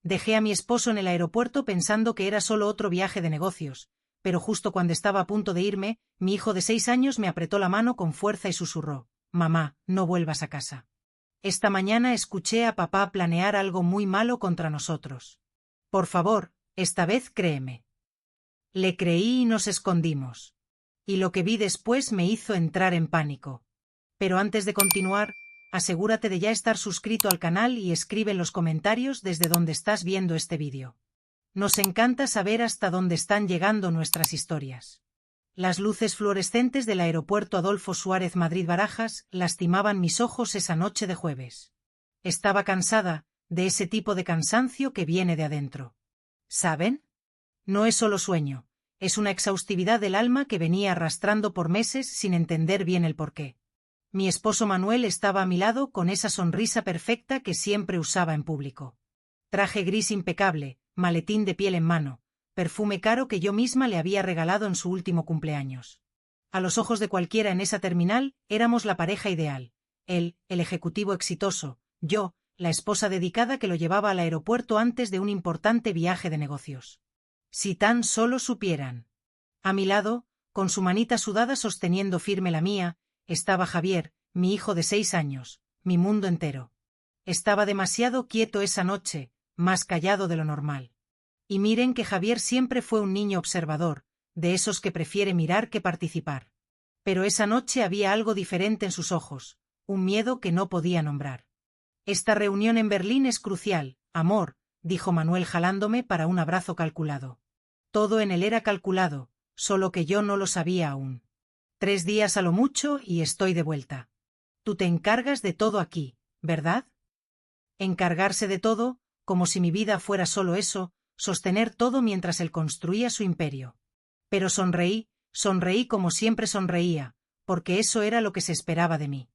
Dejé a mi esposo en el aeropuerto pensando que era solo otro viaje de negocios, pero justo cuando estaba a punto de irme, mi hijo de 6 años me apretó la mano con fuerza y susurró: «Mamá, no vuelvas a casa. Esta mañana escuché a papá planear algo muy malo contra nosotros. Por favor, esta vez créeme». Le creí y nos escondimos. Y lo que vi después me hizo entrar en pánico. Pero antes de continuar, asegúrate de ya estar suscrito al canal y escribe en los comentarios desde donde estás viendo este vídeo. Nos encanta saber hasta dónde están llegando nuestras historias. Las luces fluorescentes del aeropuerto Adolfo Suárez Madrid-Barajas lastimaban mis ojos esa noche de jueves. Estaba cansada, de ese tipo de cansancio que viene de adentro. ¿Saben? No es solo sueño, es una exhaustividad del alma que venía arrastrando por meses sin entender bien el porqué. Mi esposo Manuel estaba a mi lado con esa sonrisa perfecta que siempre usaba en público. Traje gris impecable, maletín de piel en mano, perfume caro que yo misma le había regalado en su último cumpleaños. A los ojos de cualquiera en esa terminal, éramos la pareja ideal. Él, el ejecutivo exitoso; yo, la esposa dedicada que lo llevaba al aeropuerto antes de un importante viaje de negocios. Si tan solo supieran. A mi lado, con su manita sudada sosteniendo firme la mía, estaba Javier, mi hijo de 6 años, mi mundo entero. Estaba demasiado quieto esa noche, más callado de lo normal. Y miren que Javier siempre fue un niño observador, de esos que prefiere mirar que participar. Pero esa noche había algo diferente en sus ojos, un miedo que no podía nombrar. «Esta reunión en Berlín es crucial, amor», dijo Manuel jalándome para un abrazo calculado. Todo en él era calculado, solo que yo no lo sabía aún. 3 días a lo mucho y estoy de vuelta. Tú te encargas de todo aquí, ¿verdad? Encargarse de todo, como si mi vida fuera solo eso, sostener todo mientras él construía su imperio. Pero sonreí como siempre sonreía, porque eso era lo que se esperaba de mí.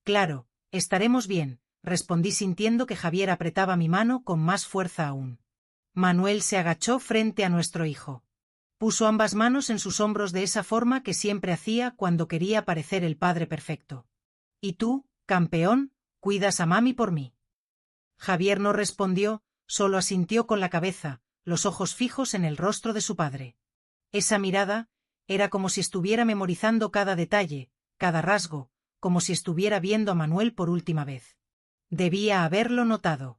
«Claro, estaremos bien», respondí sintiendo que Javier apretaba mi mano con más fuerza aún. Manuel se agachó frente a nuestro hijo. Puso ambas manos en sus hombros de esa forma que siempre hacía cuando quería parecer el padre perfecto. «¿Y tú, campeón, cuidas a mami por mí?» Javier no respondió, solo asintió con la cabeza, los ojos fijos en el rostro de su padre. Esa mirada era como si estuviera memorizando cada detalle, cada rasgo, como si estuviera viendo a Manuel por última vez. Debía haberlo notado.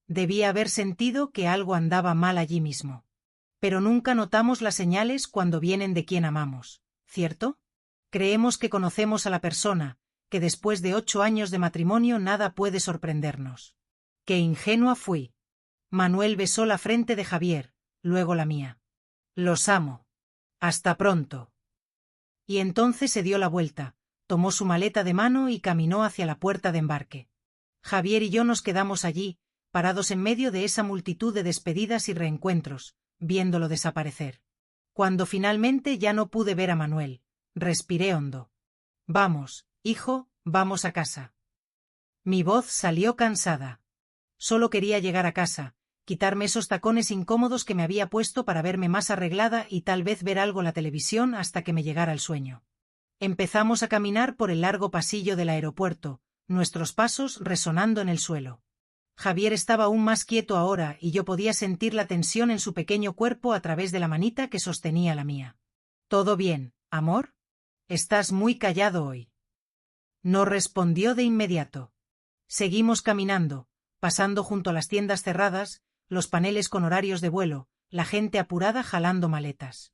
Debía haber sentido que algo andaba mal allí mismo. Pero nunca notamos las señales cuando vienen de quien amamos, ¿cierto? Creemos que conocemos a la persona, que después de 8 años de matrimonio nada puede sorprendernos. ¡Qué ingenua fui! Manuel besó la frente de Javier, luego la mía. «Los amo. Hasta pronto». Y entonces se dio la vuelta, tomó su maleta de mano y caminó hacia la puerta de embarque. Javier y yo nos quedamos allí, parados en medio de esa multitud de despedidas y reencuentros, viéndolo desaparecer. Cuando finalmente ya no pude ver a Manuel, respiré hondo. «Vamos, hijo, vamos a casa». Mi voz salió cansada. Solo quería llegar a casa, quitarme esos tacones incómodos que me había puesto para verme más arreglada y tal vez ver algo en la televisión hasta que me llegara el sueño. Empezamos a caminar por el largo pasillo del aeropuerto, nuestros pasos resonando en el suelo. Javier estaba aún más quieto ahora y yo podía sentir la tensión en su pequeño cuerpo a través de la manita que sostenía la mía. «¿Todo bien, amor? Estás muy callado hoy». No respondió de inmediato. Seguimos caminando, pasando junto a las tiendas cerradas, los paneles con horarios de vuelo, la gente apurada jalando maletas.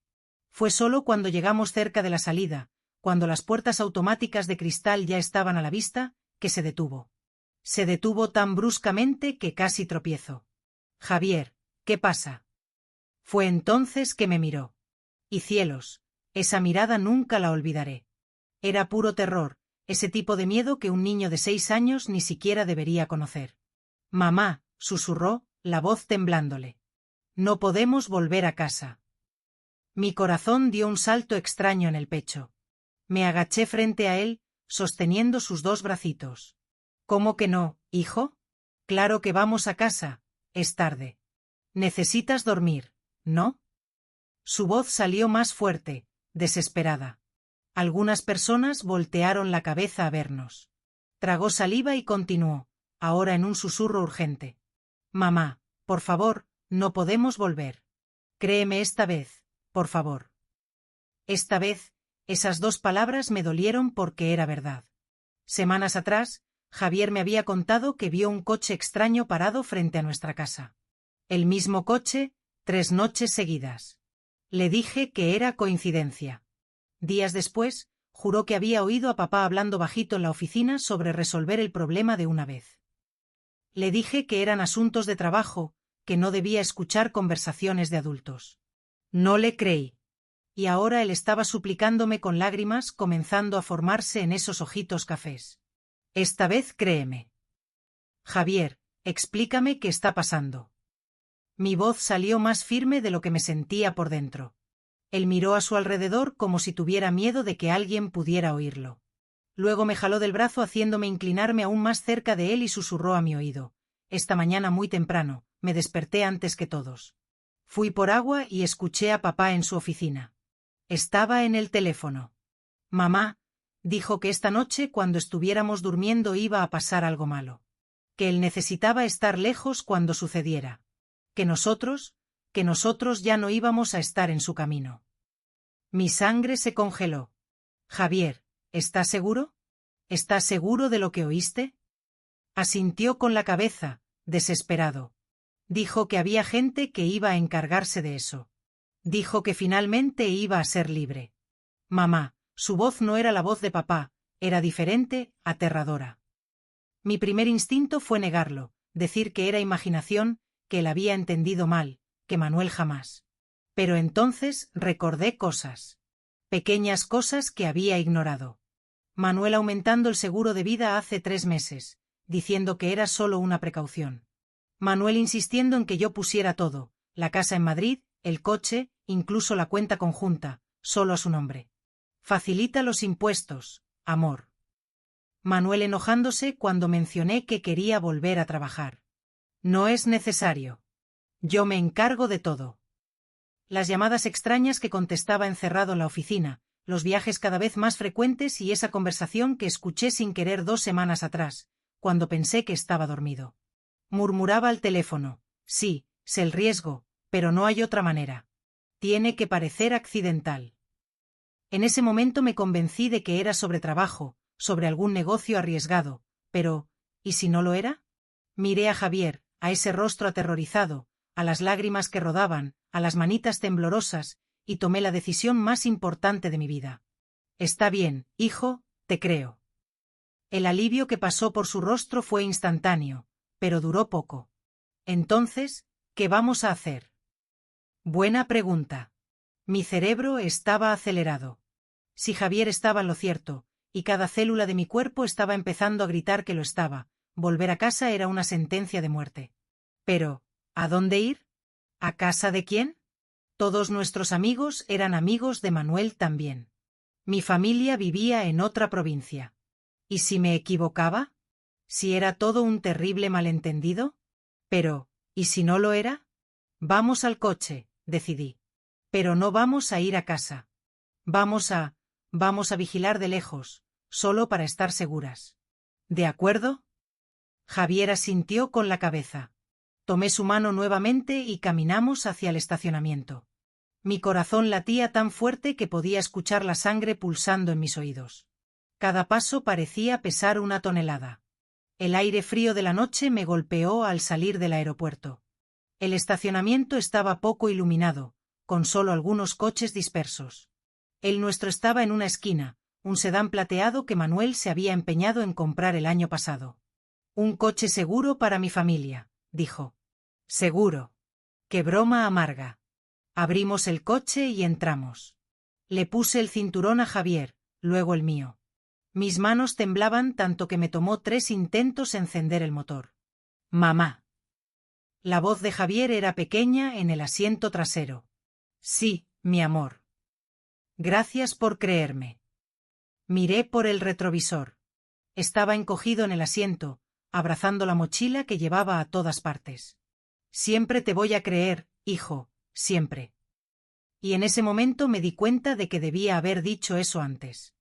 Fue solo cuando llegamos cerca de la salida, cuando las puertas automáticas de cristal ya estaban a la vista, que se detuvo. Se detuvo tan bruscamente que casi tropiezo. «Javier, ¿qué pasa?» Fue entonces que me miró. Y cielos, esa mirada nunca la olvidaré. Era puro terror, ese tipo de miedo que un niño de 6 años ni siquiera debería conocer. «Mamá», susurró, la voz temblándole. «No podemos volver a casa». Mi corazón dio un salto extraño en el pecho. Me agaché frente a él, sosteniendo sus 2 bracitos. «¿Cómo que no, hijo? Claro que vamos a casa, es tarde. Necesitas dormir, ¿no?» Su voz salió más fuerte, desesperada. Algunas personas voltearon la cabeza a vernos. Tragó saliva y continuó, ahora en un susurro urgente. «Mamá, Por favor, no podemos volver. Créeme esta vez, por favor. Esta vez, esas dos palabras me dolieron porque era verdad. Semanas atrás, Javier me había contado que vio un coche extraño parado frente a nuestra casa. El mismo coche, 3 noches seguidas. Le dije que era coincidencia. Días después, juró que había oído a papá hablando bajito en la oficina sobre resolver el problema de una vez. Le dije que eran asuntos de trabajo, que no debía escuchar conversaciones de adultos. No le creí. Y ahora él estaba suplicándome con lágrimas comenzando a formarse en esos ojitos cafés. Esta vez créeme. Javier, explícame qué está pasando. Mi voz salió más firme de lo que me sentía por dentro. Él miró a su alrededor como si tuviera miedo de que alguien pudiera oírlo. Luego me jaló del brazo haciéndome inclinarme aún más cerca de él y susurró a mi oído. Esta mañana muy temprano, me desperté antes que todos. Fui por agua y escuché a papá en su oficina. Estaba en el teléfono. Mamá, dijo que esta noche cuando estuviéramos durmiendo iba a pasar algo malo. Que él necesitaba estar lejos cuando sucediera. Que nosotros ya no íbamos a estar en su camino. Mi sangre se congeló. Javier, ¿estás seguro? ¿Estás seguro de lo que oíste? Asintió con la cabeza, desesperado. Dijo que había gente que iba a encargarse de eso. Dijo que finalmente iba a ser libre. Mamá, su voz no era la voz de papá, era diferente, aterradora. Mi primer instinto fue negarlo, decir que era imaginación, que él había entendido mal, que Manuel jamás. Pero entonces recordé cosas. Pequeñas cosas que había ignorado. Manuel aumentando el seguro de vida hace 3 meses, diciendo que era solo una precaución. Manuel insistiendo en que yo pusiera todo, la casa en Madrid, el coche, incluso la cuenta conjunta, solo a su nombre. Facilita los impuestos, amor. Manuel enojándose cuando mencioné que quería volver a trabajar. No es necesario. Yo me encargo de todo. Las llamadas extrañas que contestaba encerrado en la oficina, los viajes cada vez más frecuentes y esa conversación que escuché sin querer 2 semanas atrás, cuando pensé que estaba dormido. Murmuraba al teléfono, sí, sé el riesgo, pero no hay otra manera. Tiene que parecer accidental. En ese momento me convencí de que era sobre trabajo, sobre algún negocio arriesgado, pero, ¿y si no lo era? Miré a Javier, a ese rostro aterrorizado, a las lágrimas que rodaban, a las manitas temblorosas, y tomé la decisión más importante de mi vida. Está bien, hijo, te creo. El alivio que pasó por su rostro fue instantáneo, pero duró poco. Entonces, ¿qué vamos a hacer? Buena pregunta. Mi cerebro estaba acelerado. Si Javier estaba en lo cierto, y cada célula de mi cuerpo estaba empezando a gritar que lo estaba, volver a casa era una sentencia de muerte. Pero, ¿a dónde ir? ¿A casa de quién? Todos nuestros amigos eran amigos de Manuel también. Mi familia vivía en otra provincia. ¿Y si me equivocaba? ¿Si era todo un terrible malentendido? Pero, ¿y si no lo era? Vamos al coche, decidí. Pero no vamos a ir a casa. Vamos a vigilar de lejos, solo para estar seguras. ¿De acuerdo? Javier asintió con la cabeza. Tomé su mano nuevamente y caminamos hacia el estacionamiento. Mi corazón latía tan fuerte que podía escuchar la sangre pulsando en mis oídos. Cada paso parecía pesar 1 tonelada. El aire frío de la noche me golpeó al salir del aeropuerto. El estacionamiento estaba poco iluminado, con solo algunos coches dispersos. El nuestro estaba en una esquina, un sedán plateado que Manuel se había empeñado en comprar el año pasado. Un coche seguro para mi familia, dijo. Seguro. Qué broma amarga. Abrimos el coche y entramos. Le puse el cinturón a Javier, luego el mío. Mis manos temblaban tanto que me tomó 3 intentos encender el motor. Mamá. La voz de Javier era pequeña en el asiento trasero. Sí, mi amor. Gracias por creerme. Miré por el retrovisor. Estaba encogido en el asiento, abrazando la mochila que llevaba a todas partes. Siempre te voy a creer, hijo, siempre. Y en ese momento me di cuenta de que debía haber dicho eso antes.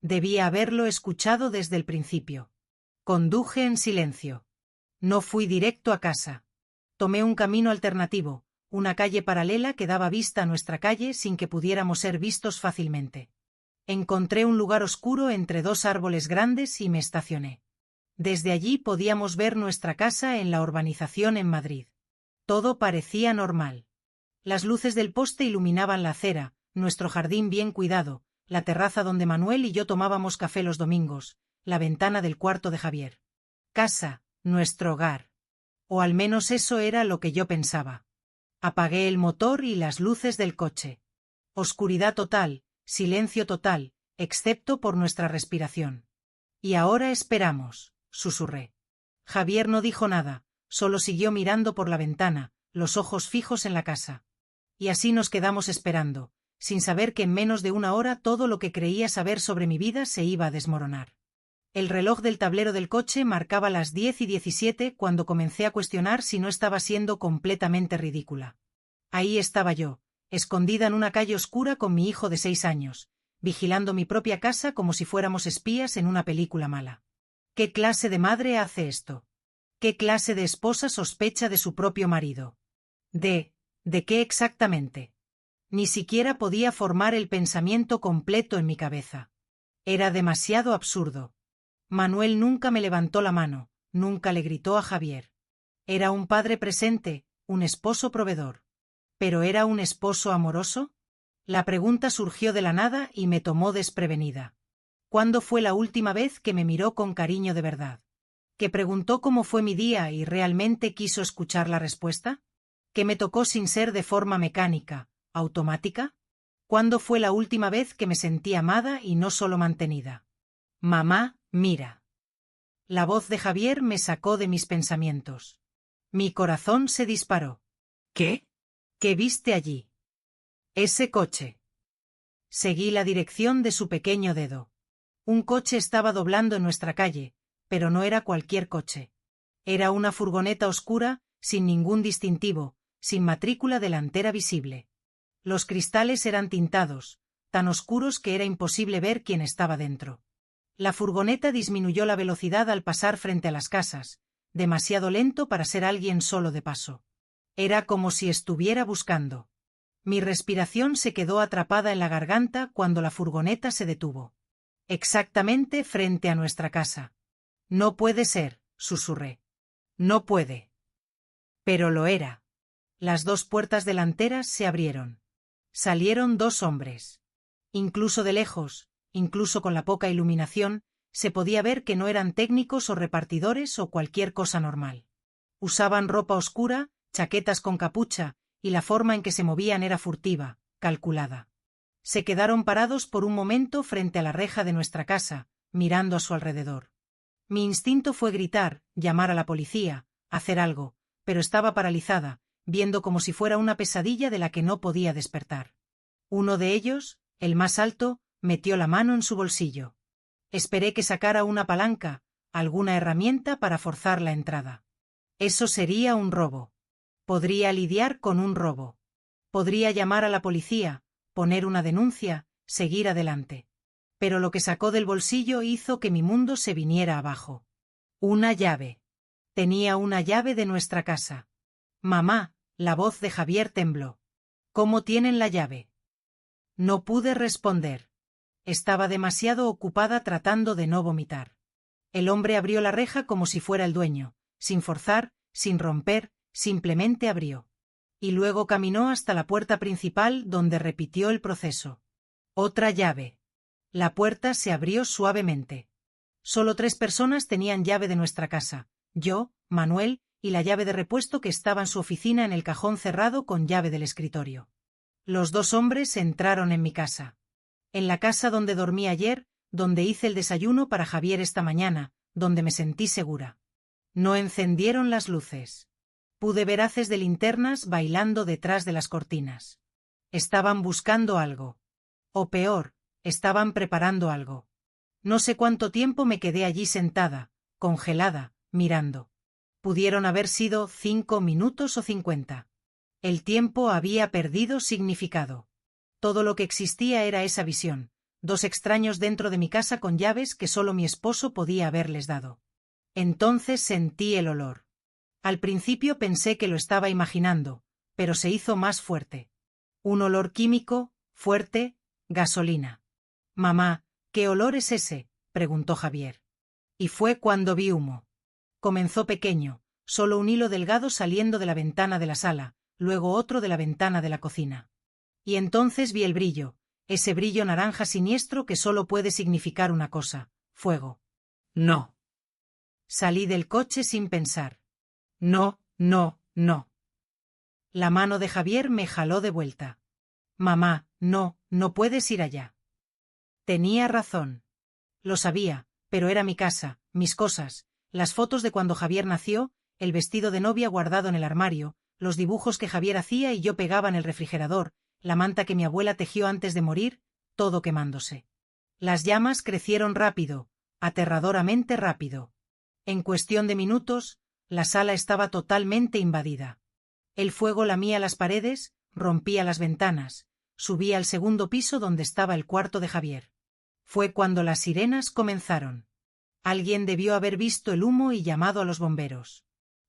Debía haberlo escuchado desde el principio. Conduje en silencio. No fui directo a casa. Tomé un camino alternativo, una calle paralela que daba vista a nuestra calle sin que pudiéramos ser vistos fácilmente. Encontré un lugar oscuro entre dos árboles grandes y me estacioné. Desde allí podíamos ver nuestra casa en la urbanización en Madrid. Todo parecía normal. Las luces del poste iluminaban la acera, nuestro jardín bien cuidado, la terraza donde Manuel y yo tomábamos café los domingos, la ventana del cuarto de Javier. Casa, nuestro hogar. O al menos eso era lo que yo pensaba. Apagué el motor y las luces del coche. Oscuridad total, silencio total, excepto por nuestra respiración. Y ahora esperamos, susurré. Javier no dijo nada, solo siguió mirando por la ventana, los ojos fijos en la casa. Y así nos quedamos esperando, sin saber que en menos de una hora todo lo que creía saber sobre mi vida se iba a desmoronar. El reloj del tablero del coche marcaba las 10:17 cuando comencé a cuestionar si no estaba siendo completamente ridícula. Ahí estaba yo, escondida en una calle oscura con mi hijo de 6 años, vigilando mi propia casa como si fuéramos espías en una película mala. ¿Qué clase de madre hace esto? ¿Qué clase de esposa sospecha de su propio marido? ¿De qué exactamente? Ni siquiera podía formar el pensamiento completo en mi cabeza. Era demasiado absurdo. Manuel nunca me levantó la mano, nunca le gritó a Javier. Era un padre presente, un esposo proveedor. ¿Pero era un esposo amoroso? La pregunta surgió de la nada y me tomó desprevenida. ¿Cuándo fue la última vez que me miró con cariño de verdad? ¿Que preguntó cómo fue mi día y realmente quiso escuchar la respuesta? ¿Que me tocó sin ser de forma mecánica, automática? ¿Cuándo fue la última vez que me sentí amada y no solo mantenida? Mamá, mira. La voz de Javier me sacó de mis pensamientos. Mi corazón se disparó. ¿Qué? ¿Qué viste allí? Ese coche. Seguí la dirección de su pequeño dedo. Un coche estaba doblando en nuestra calle, pero no era cualquier coche. Era una furgoneta oscura, sin ningún distintivo, sin matrícula delantera visible. Los cristales eran tintados, tan oscuros que era imposible ver quién estaba dentro. La furgoneta disminuyó la velocidad al pasar frente a las casas, demasiado lento para ser alguien solo de paso. Era como si estuviera buscando. Mi respiración se quedó atrapada en la garganta cuando la furgoneta se detuvo. Exactamente frente a nuestra casa. No puede ser, susurré. No puede. Pero lo era. Las dos puertas delanteras se abrieron. Salieron dos hombres. Incluso de lejos, incluso con la poca iluminación, se podía ver que no eran técnicos o repartidores o cualquier cosa normal. Usaban ropa oscura, chaquetas con capucha, y la forma en que se movían era furtiva, calculada. Se quedaron parados por un momento frente a la reja de nuestra casa, mirando a su alrededor. Mi instinto fue gritar, llamar a la policía, hacer algo, pero estaba paralizada, viendo como si fuera una pesadilla de la que no podía despertar. Uno de ellos, el más alto, metió la mano en su bolsillo. Esperé que sacara una palanca, alguna herramienta para forzar la entrada. Eso sería un robo. Podría lidiar con un robo. Podría llamar a la policía, poner una denuncia, seguir adelante. Pero lo que sacó del bolsillo hizo que mi mundo se viniera abajo. Una llave. Tenía una llave de nuestra casa. Mamá, la voz de Javier tembló. ¿Cómo tienen la llave? No pude responder. Estaba demasiado ocupada tratando de no vomitar. El hombre abrió la reja como si fuera el dueño, sin forzar, sin romper, simplemente abrió. Y luego caminó hasta la puerta principal donde repitió el proceso. Otra llave. La puerta se abrió suavemente. Solo 3 personas tenían llave de nuestra casa, yo, Manuel, y la llave de repuesto que estaba en su oficina en el cajón cerrado con llave del escritorio. Los 2 hombres entraron en mi casa. En la casa donde dormí ayer, donde hice el desayuno para Javier esta mañana, donde me sentí segura. No encendieron las luces. Pude ver haces de linternas bailando detrás de las cortinas. Estaban buscando algo. O peor, estaban preparando algo. No sé cuánto tiempo me quedé allí sentada, congelada, mirando. Pudieron haber sido 5 minutos o 50. El tiempo había perdido significado. Todo lo que existía era esa visión, 2 extraños dentro de mi casa con llaves que solo mi esposo podía haberles dado. Entonces sentí el olor. Al principio pensé que lo estaba imaginando, pero se hizo más fuerte. Un olor químico, fuerte, gasolina. Mamá, ¿qué olor es ese?, preguntó Javier. Y fue cuando vi humo. Comenzó pequeño, solo un hilo delgado saliendo de la ventana de la sala, luego otro de la ventana de la cocina. Y entonces vi el brillo, ese brillo naranja siniestro que solo puede significar una cosa: fuego. No. Salí del coche sin pensar. No, no, no. La mano de Javier me jaló de vuelta. Mamá, no, no puedes ir allá. Tenía razón. Lo sabía, pero era mi casa, mis cosas, las fotos de cuando Javier nació, el vestido de novia guardado en el armario, los dibujos que Javier hacía y yo pegaba en el refrigerador, la manta que mi abuela tejió antes de morir, todo quemándose. Las llamas crecieron rápido, aterradoramente rápido. En cuestión de minutos, la sala estaba totalmente invadida. El fuego lamía las paredes, rompía las ventanas, subía al segundo piso donde estaba el cuarto de Javier. Fue cuando las sirenas comenzaron. Alguien debió haber visto el humo y llamado a los bomberos.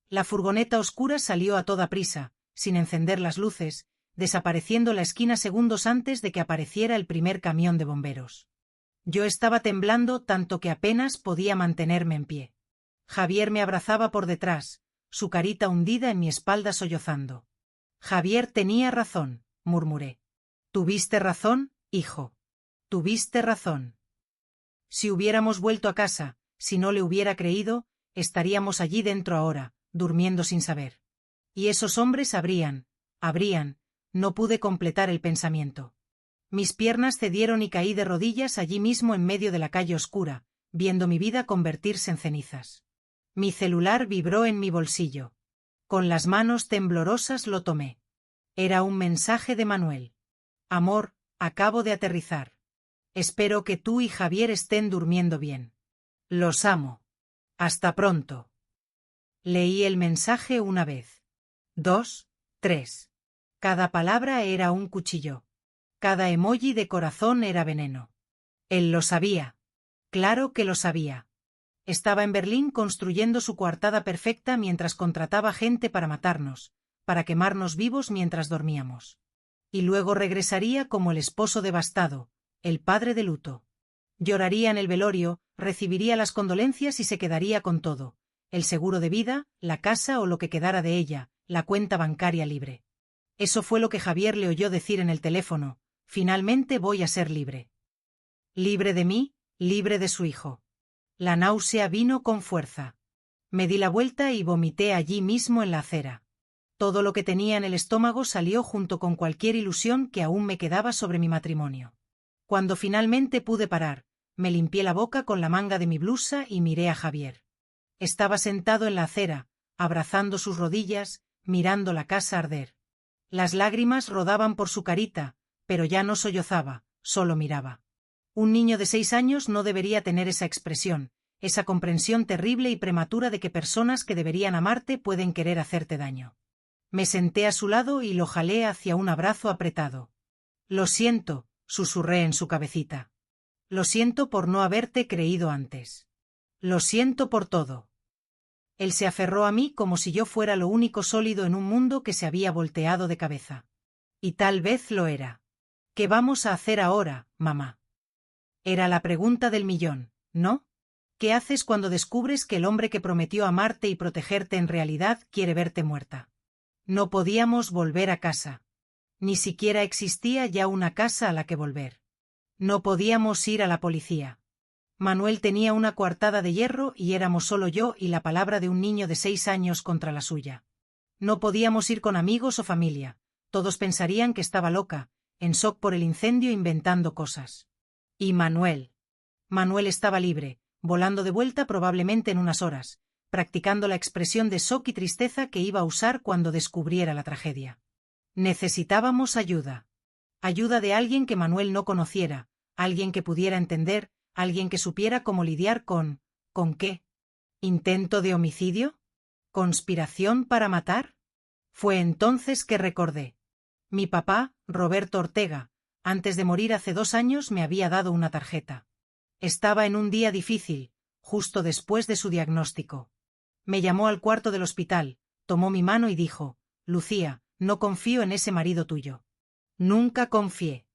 La furgoneta oscura salió a toda prisa, sin encender las luces, desapareciendo la esquina segundos antes de que apareciera el primer camión de bomberos. Yo estaba temblando tanto que apenas podía mantenerme en pie. Javier me abrazaba por detrás, su carita hundida en mi espalda sollozando. Javier tenía razón, murmuré. Tuviste razón, hijo. Tuviste razón. Si hubiéramos vuelto a casa, si no le hubiera creído, estaríamos allí dentro ahora, durmiendo sin saber. Y esos hombres habrían, no pude completar el pensamiento. Mis piernas cedieron y caí de rodillas allí mismo en medio de la calle oscura, viendo mi vida convertirse en cenizas. Mi celular vibró en mi bolsillo. Con las manos temblorosas lo tomé. Era un mensaje de Manuel. Amor, acabo de aterrizar. Espero que tú y Javier estén durmiendo bien. Los amo. Hasta pronto. Leí el mensaje una vez. 2, 3. Cada palabra era un cuchillo. Cada emoji de corazón era veneno. Él lo sabía. Claro que lo sabía. Estaba en Berlín construyendo su coartada perfecta mientras contrataba gente para matarnos, para quemarnos vivos mientras dormíamos. Y luego regresaría como el esposo devastado, el padre de luto. Lloraría en el velorio, recibiría las condolencias y se quedaría con todo: el seguro de vida, la casa o lo que quedara de ella, la cuenta bancaria libre. Eso fue lo que Javier le oyó decir en el teléfono: finalmente voy a ser libre. Libre de mí, libre de su hijo. La náusea vino con fuerza. Me di la vuelta y vomité allí mismo en la acera. Todo lo que tenía en el estómago salió junto con cualquier ilusión que aún me quedaba sobre mi matrimonio. Cuando finalmente pude parar, me limpié la boca con la manga de mi blusa y miré a Javier. Estaba sentado en la acera, abrazando sus rodillas, mirando la casa arder. Las lágrimas rodaban por su carita, pero ya no sollozaba, solo miraba. Un niño de 6 años no debería tener esa expresión, esa comprensión terrible y prematura de que personas que deberían amarte pueden querer hacerte daño. Me senté a su lado y lo jalé hacia un abrazo apretado. Lo siento, susurré en su cabecita. Lo siento por no haberte creído antes. Lo siento por todo. Él se aferró a mí como si yo fuera lo único sólido en un mundo que se había volteado de cabeza. Y tal vez lo era. ¿Qué vamos a hacer ahora, mamá? Era la pregunta del millón, ¿no? ¿Qué haces cuando descubres que el hombre que prometió amarte y protegerte en realidad quiere verte muerta? No podíamos volver a casa. Ni siquiera existía ya una casa a la que volver. No podíamos ir a la policía. Manuel tenía una coartada de hierro y éramos solo yo y la palabra de un niño de 6 años contra la suya. No podíamos ir con amigos o familia. Todos pensarían que estaba loca, en shock por el incendio, inventando cosas. Y Manuel. Manuel estaba libre, volando de vuelta probablemente en unas horas, practicando la expresión de shock y tristeza que iba a usar cuando descubriera la tragedia. Necesitábamos ayuda. Ayuda de alguien que Manuel no conociera, alguien que pudiera entender, alguien que supiera cómo lidiar con... ¿Con qué? ¿Intento de homicidio? ¿Conspiración para matar? Fue entonces que recordé. Mi papá, Roberto Ortega, antes de morir hace 2 años me había dado una tarjeta. Estaba en un día difícil, justo después de su diagnóstico. Me llamó al cuarto del hospital, tomó mi mano y dijo: Lucía, no confío en ese marido tuyo. Nunca confié.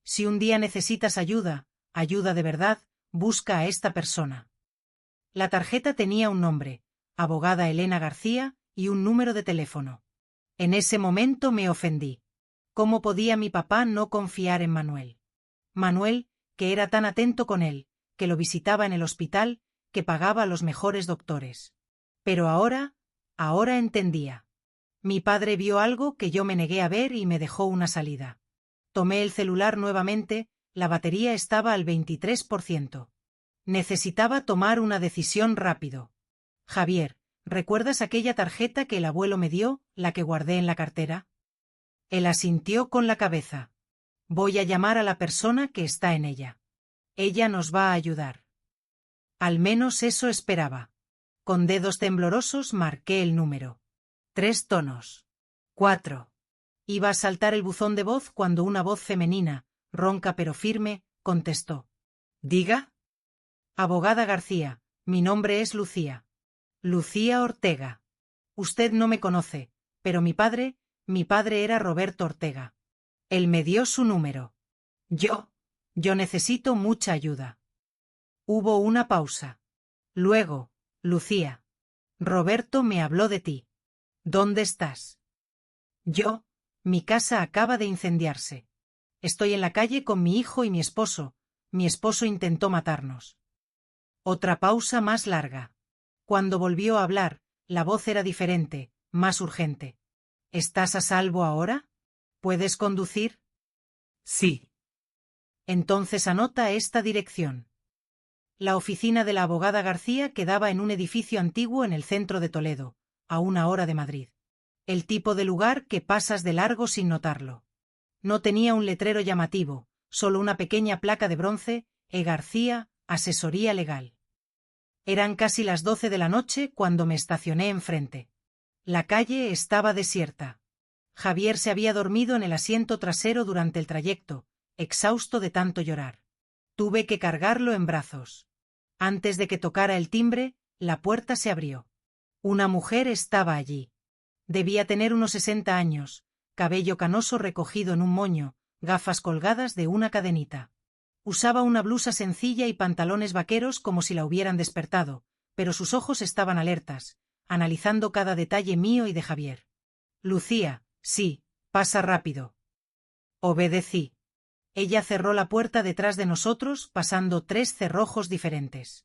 Si un día necesitas ayuda, ayuda de verdad, busca a esta persona. La tarjeta tenía un nombre, abogada Elena García, y un número de teléfono. En ese momento me ofendí. ¿Cómo podía mi papá no confiar en Manuel? Manuel, que era tan atento con él, que lo visitaba en el hospital, que pagaba a los mejores doctores. Pero ahora entendía. Mi padre vio algo que yo me negué a ver y me dejó una salida. Tomé el celular nuevamente, la batería estaba al 23%. Necesitaba tomar una decisión rápido. Javier, ¿recuerdas aquella tarjeta que el abuelo me dio, la que guardé en la cartera? Él asintió con la cabeza. Voy a llamar a la persona que está en ella. Ella nos va a ayudar. Al menos eso esperaba. Con dedos temblorosos marqué el número. 3 tonos. 4. Iba a saltar el buzón de voz cuando una voz femenina, ronca pero firme, contestó. ¿Diga? Abogada García, mi nombre es Lucía. Lucía Ortega. Usted no me conoce, pero mi padre era Roberto Ortega. Él me dio su número. Yo necesito mucha ayuda. Hubo una pausa. Luego, Lucía. Roberto me habló de ti. ¿Dónde estás? Mi casa acaba de incendiarse. Estoy en la calle con mi hijo y mi esposo. Mi esposo intentó matarnos. Otra pausa más larga. Cuando volvió a hablar, la voz era diferente, más urgente. ¿Estás a salvo ahora? ¿Puedes conducir? Sí. Entonces anota esta dirección. La oficina de la abogada García quedaba en un edificio antiguo en el centro de Toledo, a 1 hora de Madrid. El tipo de lugar que pasas de largo sin notarlo. No tenía un letrero llamativo, solo una pequeña placa de bronce: E. García, asesoría legal. Eran casi las 12 de la noche cuando me estacioné enfrente. La calle estaba desierta. Javier se había dormido en el asiento trasero durante el trayecto, exhausto de tanto llorar. Tuve que cargarlo en brazos. Antes de que tocara el timbre, la puerta se abrió. Una mujer estaba allí. Debía tener unos 60 años, cabello canoso recogido en un moño, gafas colgadas de una cadenita. Usaba una blusa sencilla y pantalones vaqueros como si la hubieran despertado, pero sus ojos estaban alertas, analizando cada detalle mío y de Javier. Lucía, sí, pasa rápido. Obedecí. Ella cerró la puerta detrás de nosotros, pasando 3 cerrojos diferentes.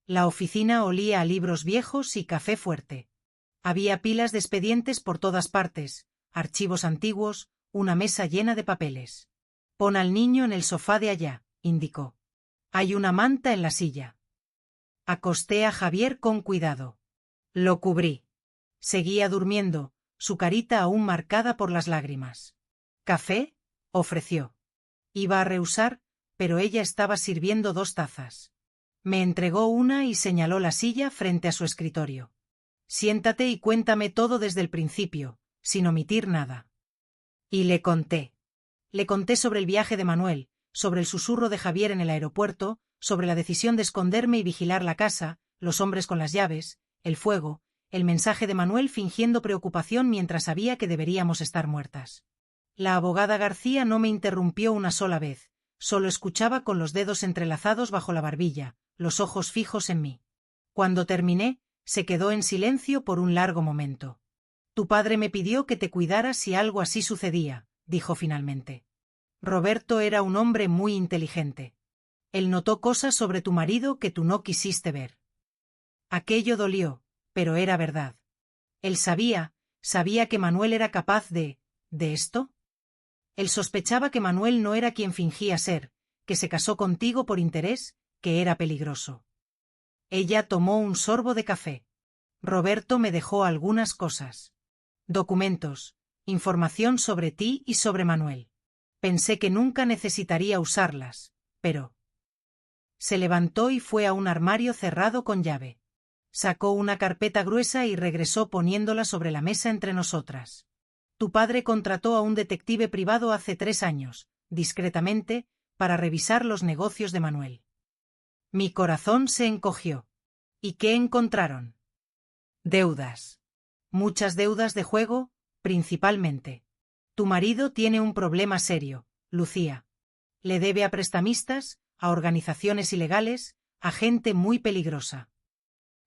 La oficina olía a libros viejos y café fuerte. Había pilas de expedientes por todas partes, archivos antiguos, una mesa llena de papeles. Pon al niño en el sofá de allá, indicó. Hay una manta en la silla. Acosté a Javier con cuidado. Lo cubrí. Seguía durmiendo, su carita aún marcada por las lágrimas. ¿Café? Ofreció. Iba a rehusar, pero ella estaba sirviendo 2 tazas. Me entregó una y señaló la silla frente a su escritorio. Siéntate y cuéntame todo desde el principio, sin omitir nada. Y le conté. Le conté sobre el viaje de Manuel, sobre el susurro de Javier en el aeropuerto, sobre la decisión de esconderme y vigilar la casa, los hombres con las llaves, el fuego, el mensaje de Manuel fingiendo preocupación mientras sabía que deberíamos estar muertas. La abogada García no me interrumpió una sola vez, solo escuchaba con los dedos entrelazados bajo la barbilla, los ojos fijos en mí. Cuando terminé, se quedó en silencio por un largo momento. Tu padre me pidió que te cuidara si algo así sucedía, dijo finalmente. Roberto era un hombre muy inteligente. Él notó cosas sobre tu marido que tú no quisiste ver. Aquello dolió, pero era verdad. Él sabía que Manuel era capaz ¿de esto? Él sospechaba que Manuel no era quien fingía ser, que se casó contigo por interés, que era peligroso. Ella tomó un sorbo de café. Roberto me dejó algunas cosas. Documentos, información sobre ti y sobre Manuel. Pensé que nunca necesitaría usarlas, pero... Se levantó y fue a un armario cerrado con llave. Sacó una carpeta gruesa y regresó poniéndola sobre la mesa entre nosotras. Tu padre contrató a un detective privado hace 3 años, discretamente, para revisar los negocios de Manuel. Mi corazón se encogió. ¿Y qué encontraron? Deudas. Muchas deudas de juego, principalmente. Tu marido tiene un problema serio, Lucía. Le debe a prestamistas, a organizaciones ilegales, a gente muy peligrosa.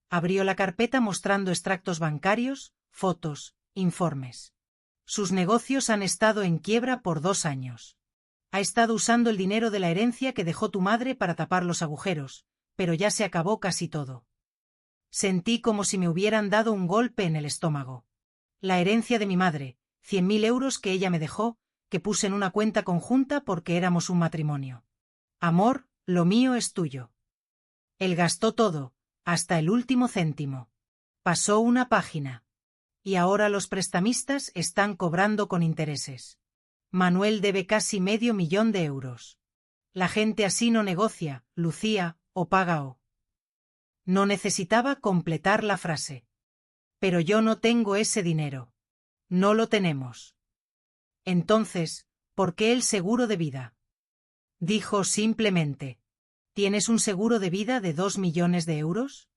Abrió la carpeta mostrando extractos bancarios, fotos, informes. Sus negocios han estado en quiebra por 2 años. Ha estado usando el dinero de la herencia que dejó tu madre para tapar los agujeros, pero ya se acabó casi todo. Sentí como si me hubieran dado un golpe en el estómago. La herencia de mi madre, 100.000 euros que ella me dejó, que puse en una cuenta conjunta porque éramos un matrimonio. Amor, lo mío es tuyo. Él gastó todo, hasta el último céntimo. Pasó una página. Y ahora los prestamistas están cobrando con intereses. Manuel debe casi $500.000. La gente así no negocia, Lucía, o paga o. No necesitaba completar la frase. Pero yo no tengo ese dinero. No lo tenemos. Entonces, ¿por qué el seguro de vida? Dijo simplemente. ¿Tienes un seguro de vida de 2 millones de euros?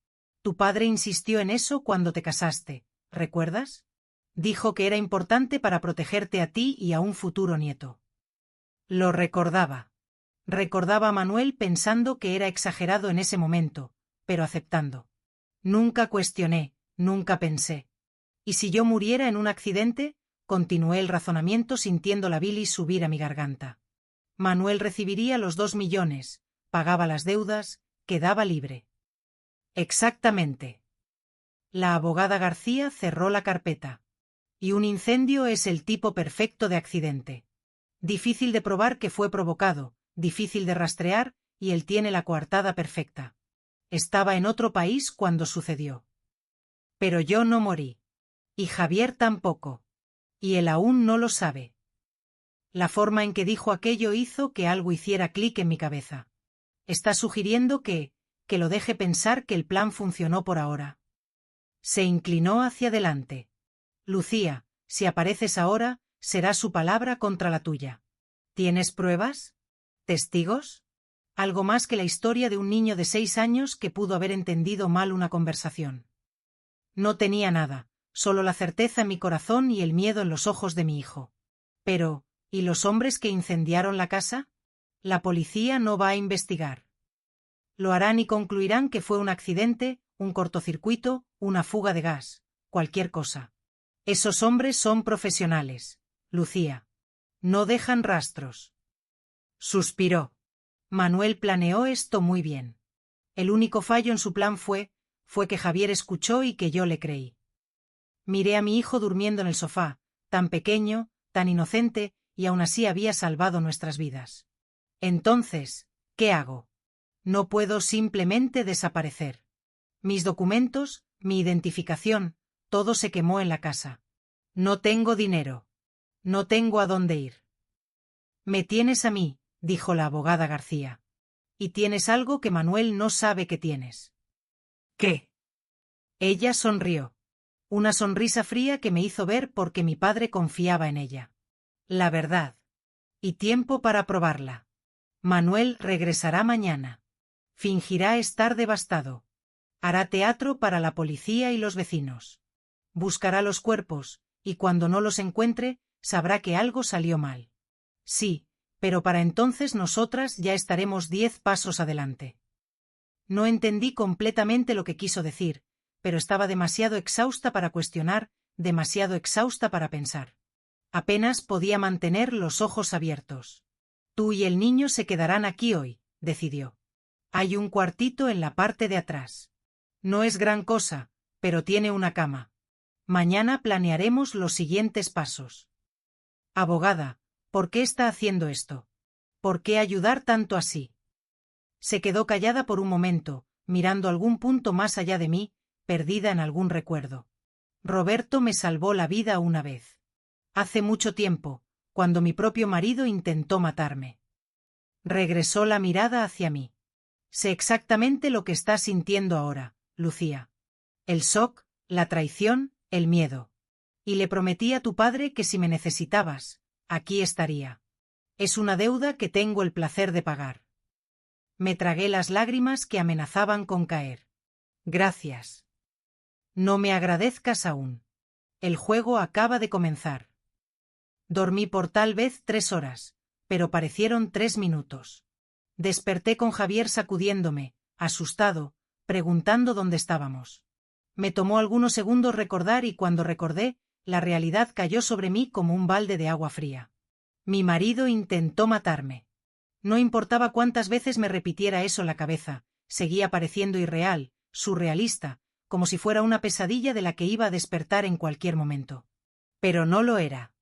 Tu padre insistió en eso cuando te casaste, ¿recuerdas? Dijo que era importante para protegerte a ti y a un futuro nieto. Lo recordaba. Recordaba a Manuel pensando que era exagerado en ese momento, pero aceptando. Nunca cuestioné, nunca pensé. ¿Y si yo muriera en un accidente? Continué el razonamiento sintiendo la bilis subir a mi garganta. Manuel recibiría los 2 millones, pagaba las deudas, quedaba libre. Exactamente. La abogada García cerró la carpeta. Y un incendio es el tipo perfecto de accidente. Difícil de probar que fue provocado, difícil de rastrear, y él tiene la coartada perfecta. Estaba en otro país cuando sucedió. Pero yo no morí. Y Javier tampoco. Y él aún no lo sabe. La forma en que dijo aquello hizo que algo hiciera clic en mi cabeza. Está sugiriendo que lo deje pensar que el plan funcionó por ahora. Se inclinó hacia adelante. Lucía, si apareces ahora, será su palabra contra la tuya. ¿Tienes pruebas? ¿Testigos? Algo más que la historia de un niño de 6 años que pudo haber entendido mal una conversación. No tenía nada, solo la certeza en mi corazón y el miedo en los ojos de mi hijo. Pero, ¿y los hombres que incendiaron la casa? La policía no va a investigar. Lo harán y concluirán que fue un accidente, un cortocircuito, una fuga de gas, cualquier cosa. Esos hombres son profesionales, Lucía. No dejan rastros. Suspiró. Manuel planeó esto muy bien. El único fallo en su plan fue que Javier escuchó y que yo le creí. Miré a mi hijo durmiendo en el sofá, tan pequeño, tan inocente, y aún así había salvado nuestras vidas. Entonces, ¿qué hago? No puedo simplemente desaparecer. Mis documentos, mi identificación, todo se quemó en la casa. No tengo dinero. No tengo a dónde ir. Me tienes a mí, dijo la abogada García. Y tienes algo que Manuel no sabe que tienes. ¿Qué? Ella sonrió. Una sonrisa fría que me hizo ver por qué mi padre confiaba en ella. La verdad. Y tiempo para probarla. Manuel regresará mañana. Fingirá estar devastado. Hará teatro para la policía y los vecinos. Buscará los cuerpos, y cuando no los encuentre, sabrá que algo salió mal. Sí, pero para entonces nosotras ya estaremos 10 pasos adelante. No entendí completamente lo que quiso decir, pero estaba demasiado exhausta para cuestionar, demasiado exhausta para pensar. Apenas podía mantener los ojos abiertos. Tú y el niño se quedarán aquí hoy, decidió. Hay un cuartito en la parte de atrás. No es gran cosa, pero tiene una cama. Mañana planearemos los siguientes pasos. Abogada, ¿por qué está haciendo esto? ¿Por qué ayudar tanto así? Se quedó callada por un momento, mirando algún punto más allá de mí, perdida en algún recuerdo. Roberto me salvó la vida una vez. Hace mucho tiempo, cuando mi propio marido intentó matarme. Regresó la mirada hacia mí. Sé exactamente lo que estás sintiendo ahora, Lucía. El shock, la traición, el miedo. Y le prometí a tu padre que si me necesitabas, aquí estaría. Es una deuda que tengo el placer de pagar. Me tragué las lágrimas que amenazaban con caer. Gracias. No me agradezcas aún. El juego acaba de comenzar. Dormí por tal vez 3 horas, pero parecieron 3 minutos. Desperté con Javier sacudiéndome, asustado, preguntando dónde estábamos. Me tomó algunos segundos recordar y cuando recordé, la realidad cayó sobre mí como un balde de agua fría. Mi marido intentó matarme. No importaba cuántas veces me repitiera eso en la cabeza, seguía pareciendo irreal, surrealista, como si fuera una pesadilla de la que iba a despertar en cualquier momento. Pero no lo era.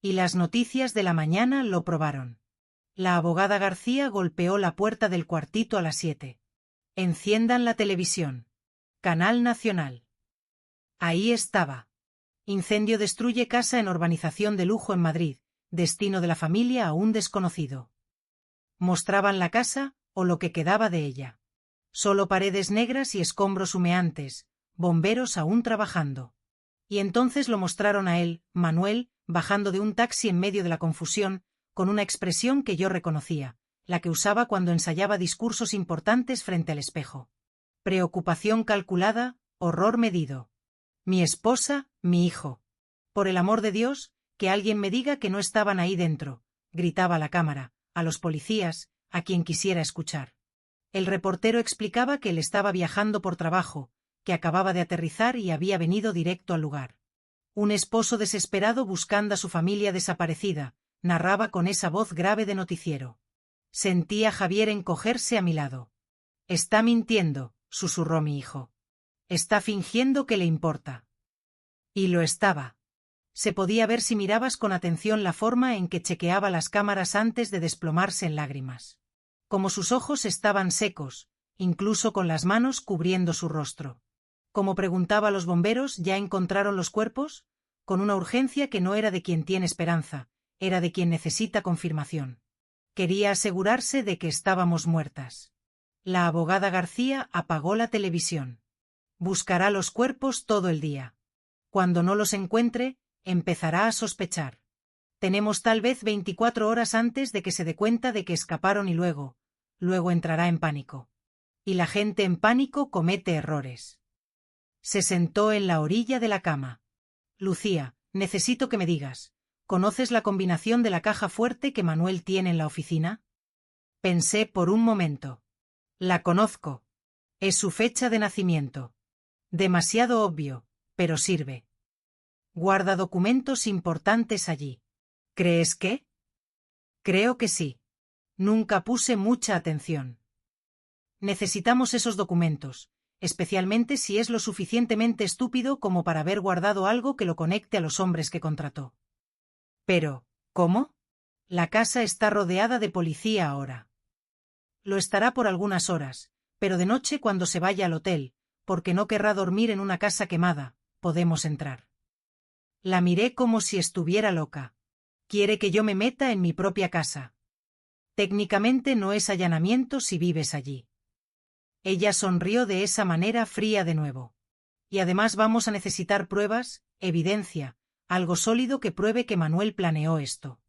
Y las noticias de la mañana lo probaron. La abogada García golpeó la puerta del cuartito a las 7. Enciendan la televisión. Canal Nacional. Ahí estaba. Incendio destruye casa en urbanización de lujo en Madrid, destino de la familia aún desconocido. Mostraban la casa, o lo que quedaba de ella. Solo paredes negras y escombros humeantes, bomberos aún trabajando. Y entonces lo mostraron a él, Manuel, bajando de un taxi en medio de la confusión, con una expresión que yo reconocía, la que usaba cuando ensayaba discursos importantes frente al espejo. Preocupación calculada, horror medido. Mi esposa, mi hijo. Por el amor de Dios, que alguien me diga que no estaban ahí dentro, gritaba a la cámara, a los policías, a quien quisiera escuchar. El reportero explicaba que él estaba viajando por trabajo, que acababa de aterrizar y había venido directo al lugar. Un esposo desesperado buscando a su familia desaparecida, narraba con esa voz grave de noticiero. Sentí a Javier encogerse a mi lado. Está mintiendo, susurró mi hijo. Está fingiendo que le importa. Y lo estaba. Se podía ver si mirabas con atención la forma en que chequeaba las cámaras antes de desplomarse en lágrimas. Como sus ojos estaban secos, incluso con las manos cubriendo su rostro. Como preguntaba a los bomberos, ¿ya encontraron los cuerpos? Con una urgencia que no era de quien tiene esperanza, era de quien necesita confirmación. Quería asegurarse de que estábamos muertas. La abogada García apagó la televisión. Buscará los cuerpos todo el día. Cuando no los encuentre, empezará a sospechar. Tenemos tal vez 24 horas antes de que se dé cuenta de que escaparon y luego entrará en pánico. Y la gente en pánico comete errores. Se sentó en la orilla de la cama. Lucía, necesito que me digas, ¿conoces la combinación de la caja fuerte que Manuel tiene en la oficina? Pensé por un momento. La conozco. Es su fecha de nacimiento. Demasiado obvio, pero sirve. Guarda documentos importantes allí. ¿Crees que? Creo que sí. Nunca puse mucha atención. Necesitamos esos documentos, especialmente si es lo suficientemente estúpido como para haber guardado algo que lo conecte a los hombres que contrató. Pero, ¿cómo? La casa está rodeada de policía ahora. Lo estará por algunas horas, pero de noche cuando se vaya al hotel, porque no querrá dormir en una casa quemada, podemos entrar. La miré como si estuviera loca. Quiere que yo me meta en mi propia casa. Técnicamente no es allanamiento si vives allí. Ella sonrió de esa manera fría de nuevo. Y además vamos a necesitar pruebas, evidencia, algo sólido que pruebe que Manuel planeó esto.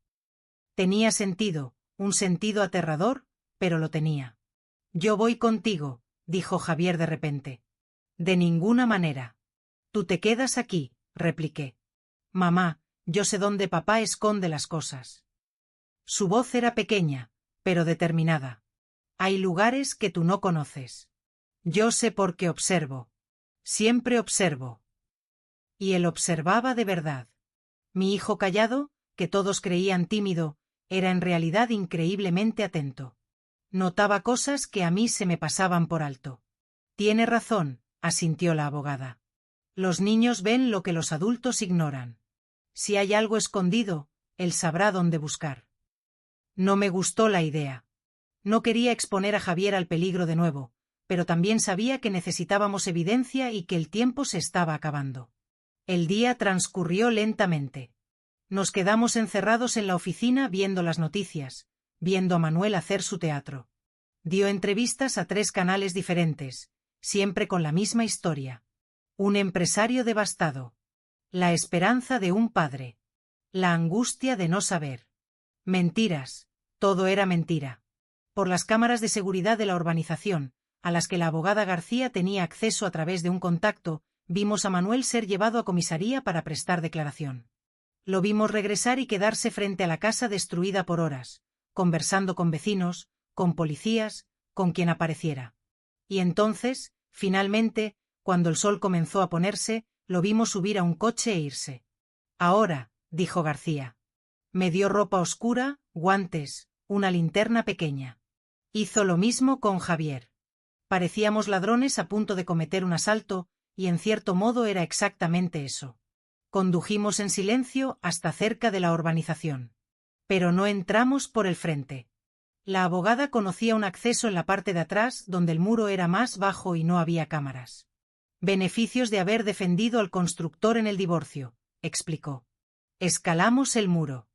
Tenía sentido, un sentido aterrador, pero lo tenía. Yo voy contigo, dijo Javier de repente. De ninguna manera. Tú te quedas aquí, repliqué. Mamá, yo sé dónde papá esconde las cosas. Su voz era pequeña, pero determinada. Hay lugares que tú no conoces. Yo sé porque observo. Siempre observo. Y él observaba de verdad. Mi hijo callado, que todos creían tímido, era en realidad increíblemente atento. Notaba cosas que a mí se me pasaban por alto. Tiene razón, asintió la abogada. Los niños ven lo que los adultos ignoran. Si hay algo escondido, él sabrá dónde buscar. No me gustó la idea. No quería exponer a Javier al peligro de nuevo, pero también sabía que necesitábamos evidencia y que el tiempo se estaba acabando. El día transcurrió lentamente. Nos quedamos encerrados en la oficina viendo las noticias, viendo a Manuel hacer su teatro. Dio entrevistas a 3 canales diferentes, siempre con la misma historia. Un empresario devastado. La esperanza de un padre. La angustia de no saber. Mentiras, todo era mentira. Por las cámaras de seguridad de la urbanización, a las que la abogada García tenía acceso a través de un contacto, vimos a Manuel ser llevado a comisaría para prestar declaración. Lo vimos regresar y quedarse frente a la casa destruida por horas, conversando con vecinos, con policías, con quien apareciera. Y entonces, finalmente, cuando el sol comenzó a ponerse, lo vimos subir a un coche e irse. Ahora, dijo García. Me dio ropa oscura, guantes, una linterna pequeña. Hizo lo mismo con Javier. Parecíamos ladrones a punto de cometer un asalto, y en cierto modo era exactamente eso. Condujimos en silencio hasta cerca de la urbanización. Pero no entramos por el frente. La abogada conocía un acceso en la parte de atrás donde el muro era más bajo y no había cámaras. Beneficios de haber defendido al constructor en el divorcio, explicó. Escalamos el muro.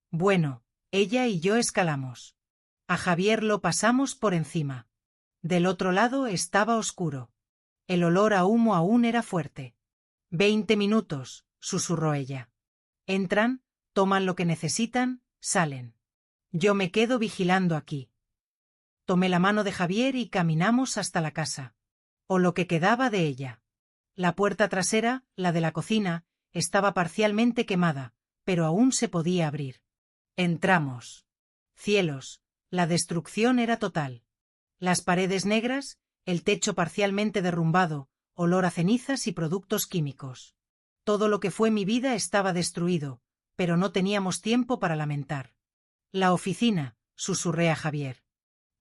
Bueno, ella y yo escalamos. A Javier lo pasamos por encima. Del otro lado estaba oscuro. El olor a humo aún era fuerte. 20 minutos, susurró ella. Entran, toman lo que necesitan, salen. Yo me quedo vigilando aquí. Tomé la mano de Javier y caminamos hasta la casa. O lo que quedaba de ella. La puerta trasera, la de la cocina, estaba parcialmente quemada, pero aún se podía abrir. Entramos. Cielos, la destrucción era total. Las paredes negras, el techo parcialmente derrumbado, olor a cenizas y productos químicos. Todo lo que fue mi vida estaba destruido, pero no teníamos tiempo para lamentar. La oficina, susurré a Javier.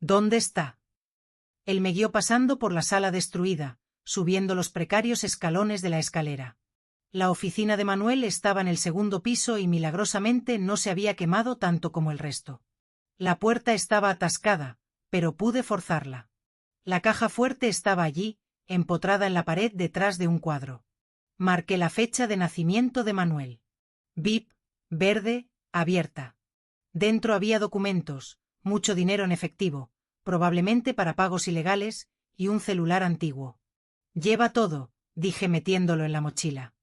¿Dónde está? Él me guió pasando por la sala destruida, subiendo los precarios escalones de la escalera. La oficina de Manuel estaba en el segundo piso y milagrosamente no se había quemado tanto como el resto. La puerta estaba atascada, pero pude forzarla. La caja fuerte estaba allí, empotrada en la pared detrás de un cuadro. Marqué la fecha de nacimiento de Manuel. VIP, verde, abierta. Dentro había documentos, mucho dinero en efectivo, probablemente para pagos ilegales, y un celular antiguo. Lleva todo, dije metiéndolo en la mochila.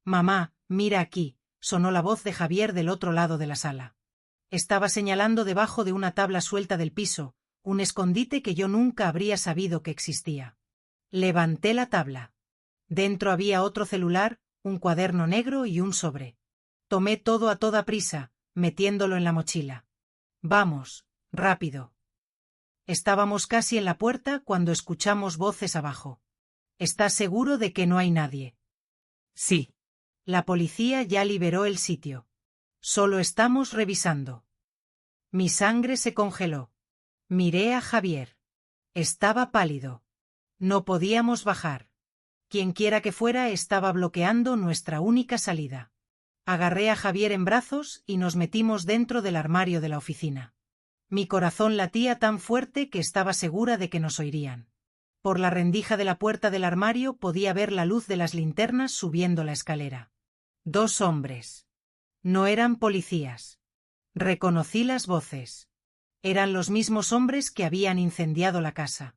Mamá, mira aquí, sonó la voz de Javier del otro lado de la sala. Estaba señalando debajo de una tabla suelta del piso, un escondite que yo nunca habría sabido que existía. Levanté la tabla. Dentro había otro celular, un cuaderno negro y un sobre. Tomé todo a toda prisa, metiéndolo en la mochila. Vamos, rápido. Estábamos casi en la puerta cuando escuchamos voces abajo. ¿Estás seguro de que no hay nadie? Sí. La policía ya liberó el sitio. Solo estamos revisando. Mi sangre se congeló. Miré a Javier. Estaba pálido. No podíamos bajar. Quienquiera que fuera estaba bloqueando nuestra única salida. Agarré a Javier en brazos y nos metimos dentro del armario de la oficina. Mi corazón latía tan fuerte que estaba segura de que nos oirían. Por la rendija de la puerta del armario podía ver la luz de las linternas subiendo la escalera. 2 hombres. No eran policías. Reconocí las voces. Eran los mismos hombres que habían incendiado la casa.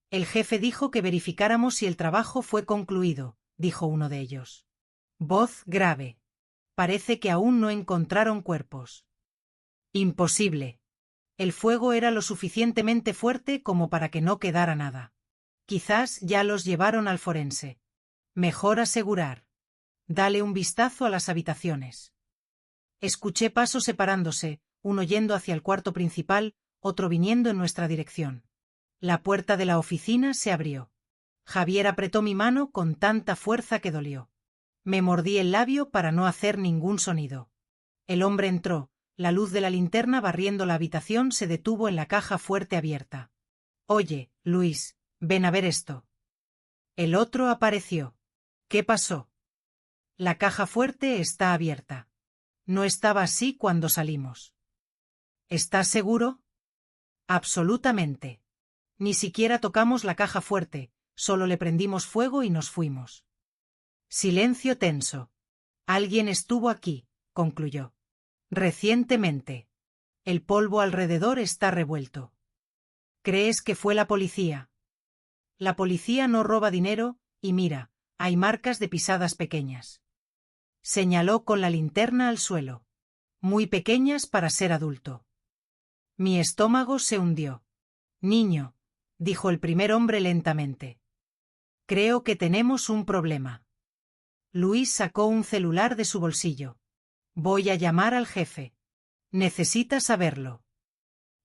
El jefe dijo que verificáramos si el trabajo fue concluido, dijo uno de ellos. Voz grave. Parece que aún no encontraron cuerpos. Imposible. El fuego era lo suficientemente fuerte como para que no quedara nada. Quizás ya los llevaron al forense. Mejor asegurar. Dale un vistazo a las habitaciones. Escuché pasos separándose, uno yendo hacia el cuarto principal, otro viniendo en nuestra dirección. La puerta de la oficina se abrió. Javier apretó mi mano con tanta fuerza que dolió. Me mordí el labio para no hacer ningún sonido. El hombre entró, la luz de la linterna barriendo la habitación se detuvo en la caja fuerte abierta. Oye, Luis, ven a ver esto. El otro apareció. ¿Qué pasó? La caja fuerte está abierta. No estaba así cuando salimos. ¿Estás seguro? Absolutamente. Ni siquiera tocamos la caja fuerte, solo le prendimos fuego y nos fuimos. Silencio tenso. Alguien estuvo aquí, concluyó. Recientemente. El polvo alrededor está revuelto. ¿Crees que fue la policía? La policía no roba dinero, y mira, hay marcas de pisadas pequeñas. Señaló con la linterna al suelo. Muy pequeñas para ser adulto. Mi estómago se hundió. Niño, dijo el primer hombre lentamente. Creo que tenemos un problema. Luis sacó un celular de su bolsillo. Voy a llamar al jefe. Necesita saberlo.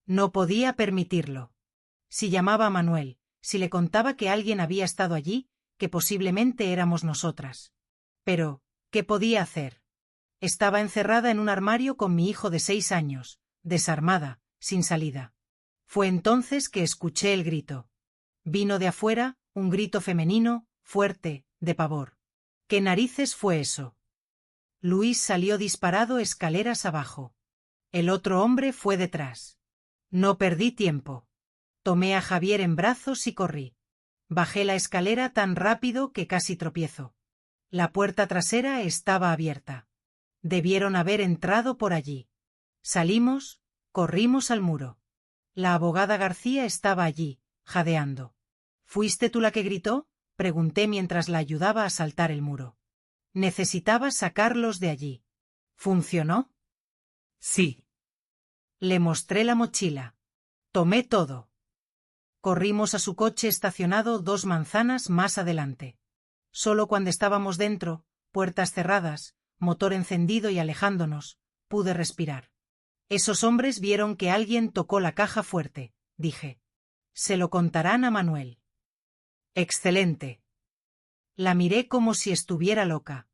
No podía permitirlo. Si llamaba a Manuel, si le contaba que alguien había estado allí, que posiblemente éramos nosotras. Pero, ¿qué podía hacer? Estaba encerrada en un armario con mi hijo de 6 años, desarmada, sin salida. Fue entonces que escuché el grito. Vino de afuera, un grito femenino, fuerte, de pavor. ¿Qué narices fue eso? Luis salió disparado escaleras abajo. El otro hombre fue detrás. No perdí tiempo. Tomé a Javier en brazos y corrí. Bajé la escalera tan rápido que casi tropiezo. La puerta trasera estaba abierta. Debieron haber entrado por allí. Salimos, corrimos al muro. La abogada García estaba allí, jadeando. ¿Fuiste tú la que gritó?, pregunté mientras la ayudaba a saltar el muro. Necesitaba sacarlos de allí. ¿Funcionó? Sí. Le mostré la mochila. Tomé todo. Corrimos a su coche estacionado 2 manzanas más adelante. Solo cuando estábamos dentro, puertas cerradas, motor encendido y alejándonos, pude respirar. Esos hombres vieron que alguien tocó la caja fuerte, dije. Se lo contarán a Manuel. Excelente. La miré como si estuviera loca.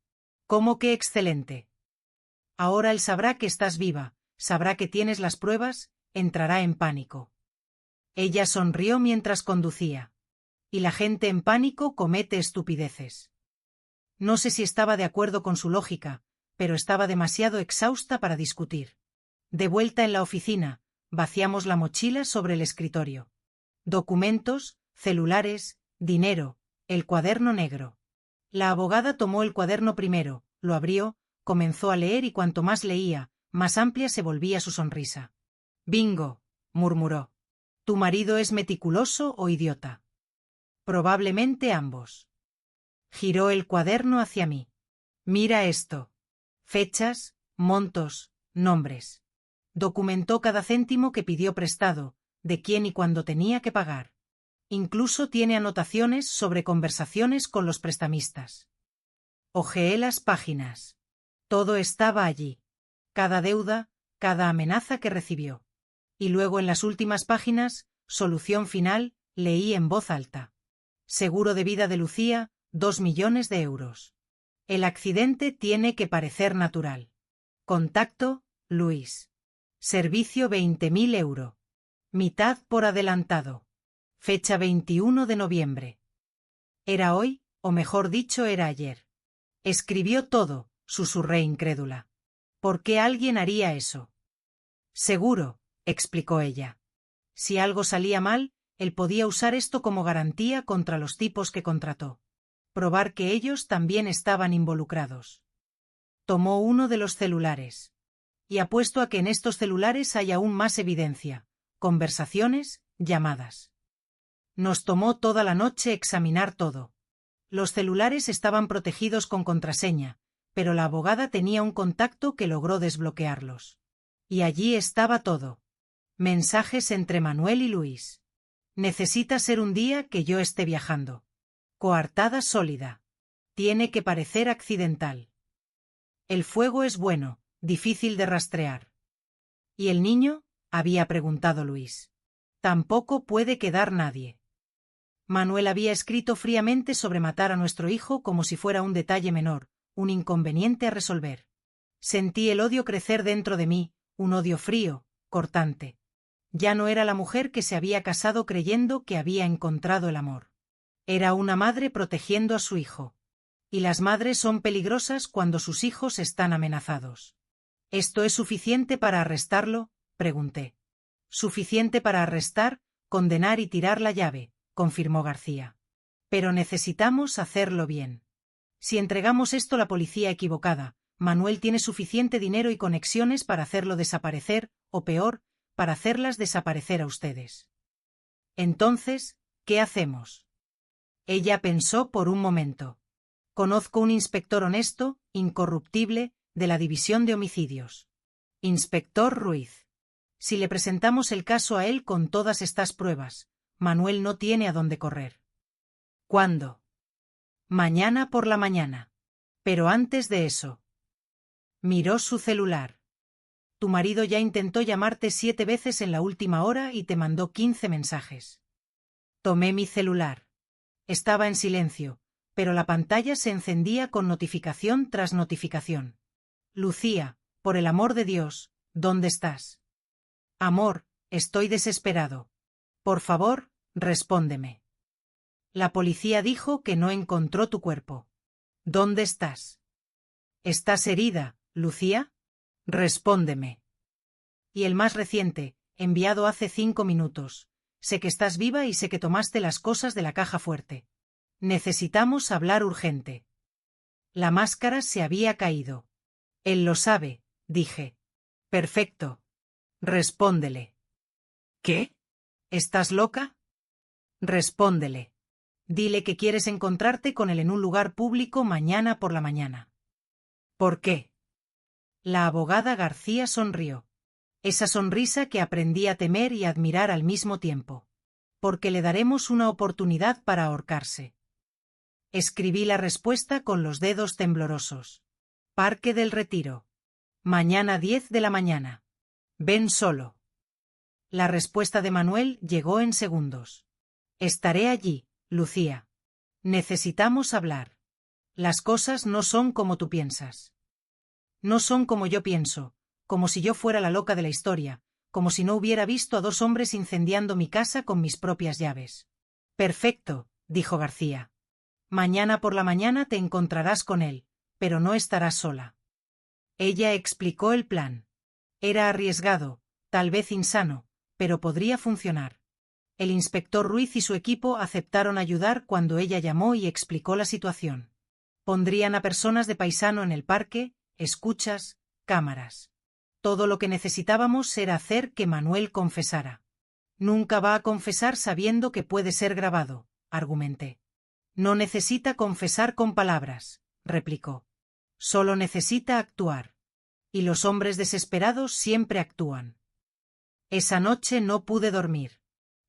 ¿Cómo que excelente? Ahora él sabrá que estás viva, sabrá que tienes las pruebas, entrará en pánico. Ella sonrió mientras conducía. Y la gente en pánico comete estupideces. No sé si estaba de acuerdo con su lógica, pero estaba demasiado exhausta para discutir. De vuelta en la oficina, vaciamos la mochila sobre el escritorio. Documentos, celulares, dinero, el cuaderno negro. La abogada tomó el cuaderno primero, lo abrió, comenzó a leer y cuanto más leía, más amplia se volvía su sonrisa. «Bingo», murmuró. «¿Tu marido es meticuloso o idiota?» «Probablemente ambos». Giró el cuaderno hacia mí. «Mira esto. Fechas, montos, nombres». Documentó cada céntimo que pidió prestado, de quién y cuándo tenía que pagar. Incluso tiene anotaciones sobre conversaciones con los prestamistas. Hojeé las páginas. Todo estaba allí. Cada deuda, cada amenaza que recibió. Y luego en las últimas páginas, solución final, leí en voz alta. Seguro de vida de Lucía, 2 millones de euros. El accidente tiene que parecer natural. Contacto, Luis. Servicio 20.000 euros. Mitad por adelantado. Fecha 21 de noviembre. Era hoy, o mejor dicho era ayer. Escribió todo, susurré incrédula. ¿Por qué alguien haría eso? Seguro, explicó ella. Si algo salía mal, él podía usar esto como garantía contra los tipos que contrató. Probar que ellos también estaban involucrados. Tomó uno de los celulares. Y apuesto a que en estos celulares hay aún más evidencia. Conversaciones, llamadas. Nos tomó toda la noche examinar todo. Los celulares estaban protegidos con contraseña, pero la abogada tenía un contacto que logró desbloquearlos. Y allí estaba todo. Mensajes entre Manuel y Luis. Necesita ser un día que yo esté viajando. Coartada sólida. Tiene que parecer accidental. El fuego es bueno, difícil de rastrear. ¿Y el niño?, había preguntado Luis. Tampoco puede quedar nadie. Manuel había escrito fríamente sobre matar a nuestro hijo como si fuera un detalle menor, un inconveniente a resolver. Sentí el odio crecer dentro de mí, un odio frío, cortante. Ya no era la mujer que se había casado creyendo que había encontrado el amor. Era una madre protegiendo a su hijo. Y las madres son peligrosas cuando sus hijos están amenazados. ¿Esto es suficiente para arrestarlo?, pregunté. Suficiente para arrestar, condenar y tirar la llave, confirmó García. Pero necesitamos hacerlo bien. Si entregamos esto a la policía equivocada, Manuel tiene suficiente dinero y conexiones para hacerlo desaparecer, o peor, para hacerlas desaparecer a ustedes. Entonces, ¿qué hacemos? Ella pensó por un momento. Conozco un inspector honesto, incorruptible, de la División de Homicidios. Inspector Ruiz. Si le presentamos el caso a él con todas estas pruebas, Manuel no tiene a dónde correr. ¿Cuándo? Mañana por la mañana. Pero antes de eso. Miró su celular. Tu marido ya intentó llamarte 7 veces en la última hora y te mandó 15 mensajes. Tomé mi celular. Estaba en silencio, pero la pantalla se encendía con notificación tras notificación. Lucía, por el amor de Dios, ¿dónde estás? Amor, estoy desesperado. Por favor, respóndeme. La policía dijo que no encontró tu cuerpo. ¿Dónde estás? ¿Estás herida, Lucía? Respóndeme. Y el más reciente, enviado hace 5 minutos. Sé que estás viva y sé que tomaste las cosas de la caja fuerte. Necesitamos hablar urgente. La máscara se había caído. Él lo sabe, dije. Perfecto. Respóndele. ¿Qué? ¿Estás loca? Respóndele. Dile que quieres encontrarte con él en un lugar público mañana por la mañana. ¿Por qué? La abogada García sonrió. Esa sonrisa que aprendí a temer y admirar al mismo tiempo. Porque le daremos una oportunidad para ahorcarse. Escribí la respuesta con los dedos temblorosos. Parque del Retiro. Mañana 10 de la mañana. Ven solo. La respuesta de Manuel llegó en segundos. Estaré allí, Lucía. Necesitamos hablar. Las cosas no son como tú piensas. No son como yo pienso, como si yo fuera la loca de la historia, como si no hubiera visto a 2 hombres incendiando mi casa con mis propias llaves. Perfecto, dijo García. Mañana por la mañana te encontrarás con él, pero no estarás sola. Ella explicó el plan. Era arriesgado, tal vez insano, pero podría funcionar. El inspector Ruiz y su equipo aceptaron ayudar cuando ella llamó y explicó la situación. Pondrían a personas de paisano en el parque, escuchas, cámaras. Todo lo que necesitábamos era hacer que Manuel confesara. Nunca va a confesar sabiendo que puede ser grabado, argumenté. No necesita confesar con palabras, replicó. Solo necesita actuar. Y los hombres desesperados siempre actúan. Esa noche no pude dormir.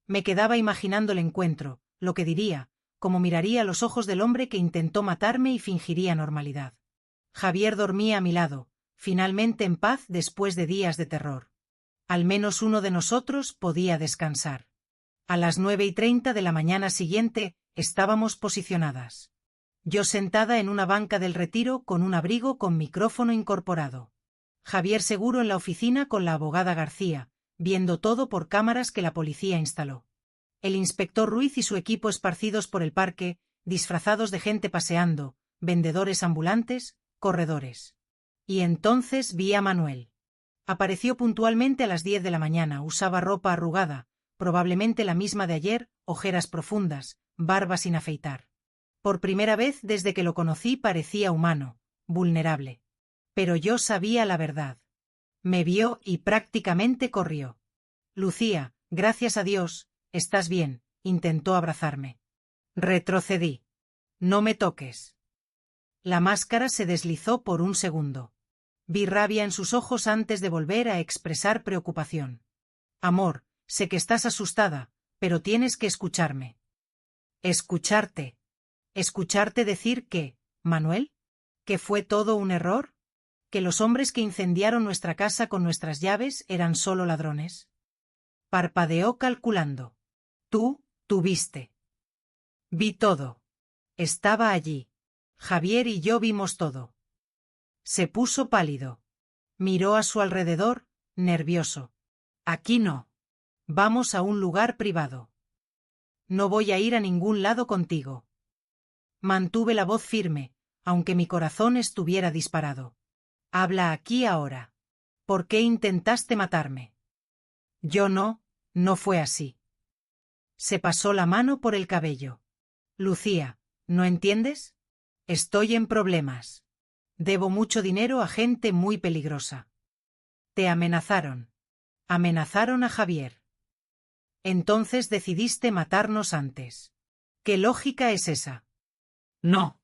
Me quedaba imaginando el encuentro, lo que diría, cómo miraría a los ojos del hombre que intentó matarme y fingiría normalidad. Javier dormía a mi lado, finalmente en paz después de días de terror. Al menos uno de nosotros podía descansar. A las 9:30 de la mañana siguiente, estábamos posicionadas. Yo sentada en una banca del Retiro con un abrigo con micrófono incorporado. Javier seguro en la oficina con la abogada García, viendo todo por cámaras que la policía instaló. El inspector Ruiz y su equipo esparcidos por el parque, disfrazados de gente paseando, vendedores ambulantes, corredores. Y entonces vi a Manuel. Apareció puntualmente a las 10 de la mañana, usaba ropa arrugada, probablemente la misma de ayer, ojeras profundas, barba sin afeitar. Por primera vez desde que lo conocí parecía humano, vulnerable. Pero yo sabía la verdad. Me vio y prácticamente corrió. Lucía, gracias a Dios, estás bien, intentó abrazarme. Retrocedí. No me toques. La máscara se deslizó por un segundo. Vi rabia en sus ojos antes de volver a expresar preocupación. Amor, sé que estás asustada, pero tienes que escucharme. ¿Escucharte? ¿Escucharte decir que, Manuel? ¿Que fue todo un error? ¿Que los hombres que incendiaron nuestra casa con nuestras llaves eran solo ladrones? Parpadeó calculando. Tú viste. Vi todo. Estaba allí. Javier y yo vimos todo. Se puso pálido. Miró a su alrededor, nervioso. Aquí no. Vamos a un lugar privado. No voy a ir a ningún lado contigo. Mantuve la voz firme, aunque mi corazón estuviera disparado. Habla aquí ahora. ¿Por qué intentaste matarme? Yo no fue así. Se pasó la mano por el cabello. Lucía, ¿no entiendes? Estoy en problemas. Debo mucho dinero a gente muy peligrosa. Te amenazaron. Amenazaron a Javier. Entonces decidiste matarnos antes. ¿Qué lógica es esa? No.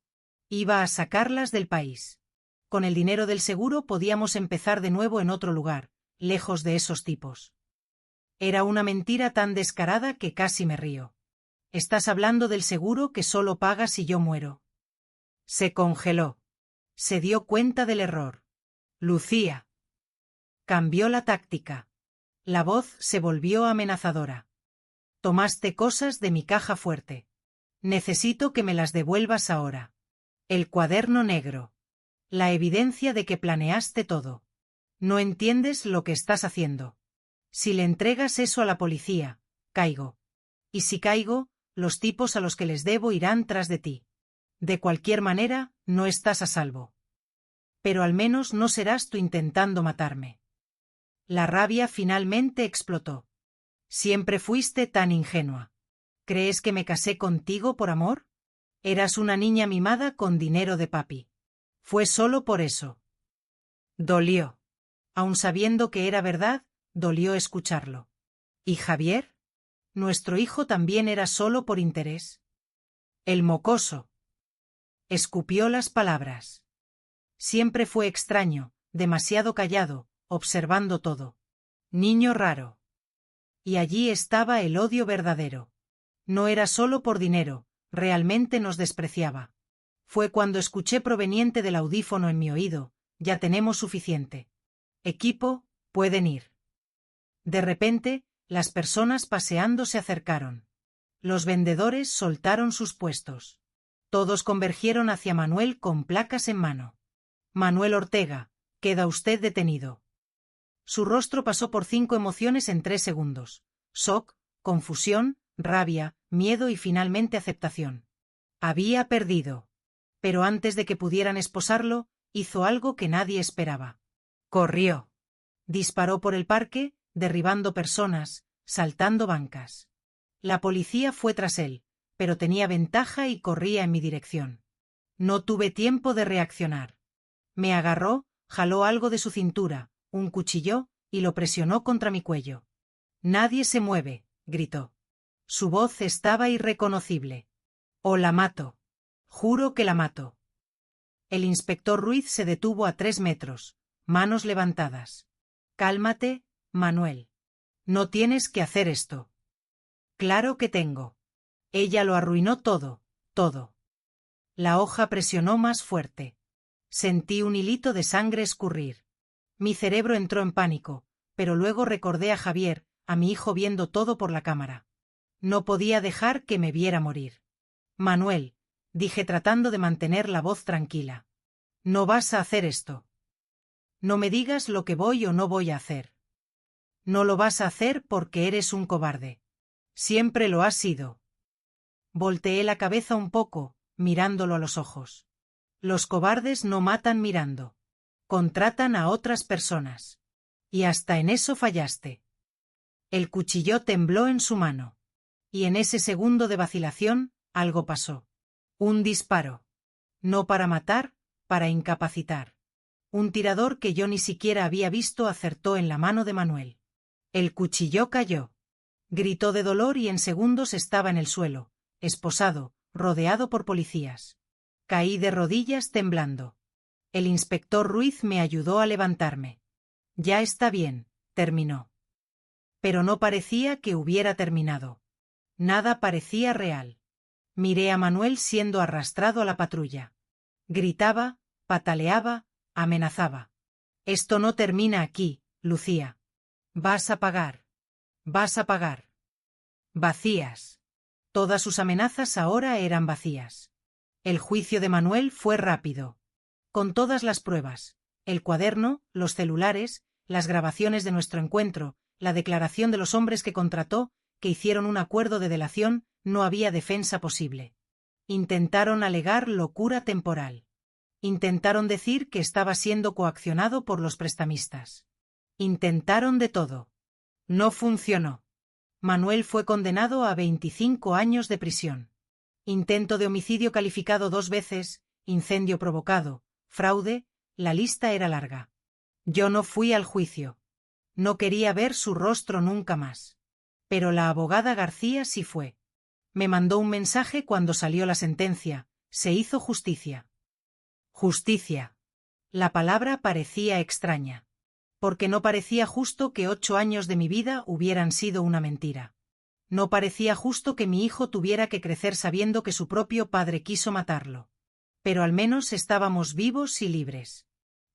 Iba a sacarlas del país. Con el dinero del seguro podíamos empezar de nuevo en otro lugar, lejos de esos tipos. Era una mentira tan descarada que casi me río. Estás hablando del seguro que solo paga si yo muero. Se congeló. Se dio cuenta del error. Lucía. Cambió la táctica. La voz se volvió amenazadora. Tomaste cosas de mi caja fuerte. Necesito que me las devuelvas ahora. El cuaderno negro. La evidencia de que planeaste todo. No entiendes lo que estás haciendo. Si le entregas eso a la policía, caigo. Y si caigo, los tipos a los que les debo irán tras de ti. De cualquier manera, no estás a salvo. Pero al menos no serás tú intentando matarme. La rabia finalmente explotó. Siempre fuiste tan ingenua. ¿Crees que me casé contigo por amor? Eras una niña mimada con dinero de papi. Fue solo por eso. Dolió. Aun sabiendo que era verdad, dolió escucharlo. ¿Y Javier? Nuestro hijo también era solo por interés. El mocoso. Escupió las palabras. Siempre fue extraño, demasiado callado, observando todo. Niño raro. Y allí estaba el odio verdadero. No era solo por dinero, realmente nos despreciaba. Fue cuando escuché proveniente del audífono en mi oído: ya tenemos suficiente. Equipo, pueden ir. De repente, las personas paseando se acercaron. Los vendedores soltaron sus puestos. Todos convergieron hacia Manuel con placas en mano. Manuel Ortega, queda usted detenido. Su rostro pasó por 5 emociones en 3 segundos. Shock, confusión, rabia, miedo y finalmente aceptación. Había perdido. Pero antes de que pudieran esposarlo, hizo algo que nadie esperaba. Corrió. Disparó por el parque, derribando personas, saltando bancas. La policía fue tras él, pero tenía ventaja y corría en mi dirección. No tuve tiempo de reaccionar. Me agarró, jaló algo de su cintura, un cuchillo, y lo presionó contra mi cuello. Nadie se mueve, gritó. Su voz estaba irreconocible. O la mato. Juro que la mato. El inspector Ruiz se detuvo a 3 metros, manos levantadas. Cálmate, Manuel. No tienes que hacer esto. Claro que tengo. Ella lo arruinó todo, todo. La hoja presionó más fuerte. Sentí un hilito de sangre escurrir. Mi cerebro entró en pánico, pero luego recordé a Javier, a mi hijo viendo todo por la cámara. No podía dejar que me viera morir. Manuel, dije tratando de mantener la voz tranquila. No vas a hacer esto. No me digas lo que voy o no voy a hacer. No lo vas a hacer porque eres un cobarde. Siempre lo has sido. Volteé la cabeza un poco, mirándolo a los ojos. Los cobardes no matan mirando. Contratan a otras personas. Y hasta en eso fallaste. El cuchillo tembló en su mano. Y en ese segundo de vacilación, algo pasó. Un disparo. No para matar, para incapacitar. Un tirador que yo ni siquiera había visto acertó en la mano de Manuel. El cuchillo cayó. Gritó de dolor y en segundos estaba en el suelo, esposado, rodeado por policías. Caí de rodillas temblando. El inspector Ruiz me ayudó a levantarme. Ya está bien, terminó. Pero no parecía que hubiera terminado. Nada parecía real. Miré a Manuel siendo arrastrado a la patrulla. Gritaba, pataleaba, amenazaba. Esto no termina aquí, Lucía. Vas a pagar. Vas a pagar. Vacías. Todas sus amenazas ahora eran vacías. El juicio de Manuel fue rápido. Con todas las pruebas, el cuaderno, los celulares, las grabaciones de nuestro encuentro, la declaración de los hombres que contrató, que hicieron un acuerdo de delación, no había defensa posible. Intentaron alegar locura temporal. Intentaron decir que estaba siendo coaccionado por los prestamistas. Intentaron de todo. No funcionó. Manuel fue condenado a 25 años de prisión. Intento de homicidio calificado 2 veces, incendio provocado, fraude, la lista era larga. Yo no fui al juicio. No quería ver su rostro nunca más. Pero la abogada García sí fue. Me mandó un mensaje cuando salió la sentencia: se hizo justicia. Justicia. La palabra parecía extraña. Porque no parecía justo que 8 años de mi vida hubieran sido una mentira. No parecía justo que mi hijo tuviera que crecer sabiendo que su propio padre quiso matarlo. Pero al menos estábamos vivos y libres.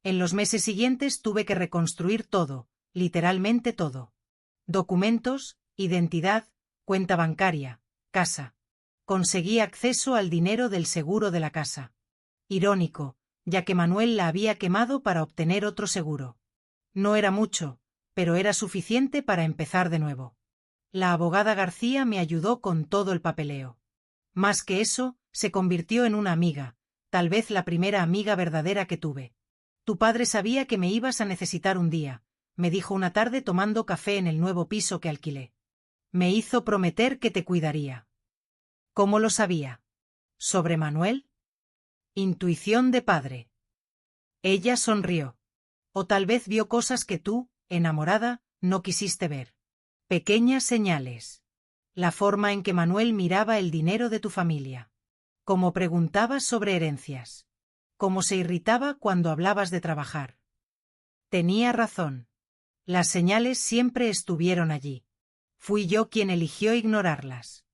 En los meses siguientes tuve que reconstruir todo, literalmente todo. Documentos, identidad, cuenta bancaria, casa. Conseguí acceso al dinero del seguro de la casa. Irónico, ya que Manuel la había quemado para obtener otro seguro. No era mucho, pero era suficiente para empezar de nuevo. La abogada García me ayudó con todo el papeleo. Más que eso, se convirtió en una amiga, tal vez la primera amiga verdadera que tuve. Tu padre sabía que me ibas a necesitar un día, me dijo una tarde tomando café en el nuevo piso que alquilé. Me hizo prometer que te cuidaría. ¿Cómo lo sabía? ¿Sobre Manuel? Intuición de padre. Ella sonrió. O tal vez vio cosas que tú, enamorada, no quisiste ver. Pequeñas señales. La forma en que Manuel miraba el dinero de tu familia. Cómo preguntaba sobre herencias. Cómo se irritaba cuando hablabas de trabajar. Tenía razón. Las señales siempre estuvieron allí. Fui yo quien eligió ignorarlas.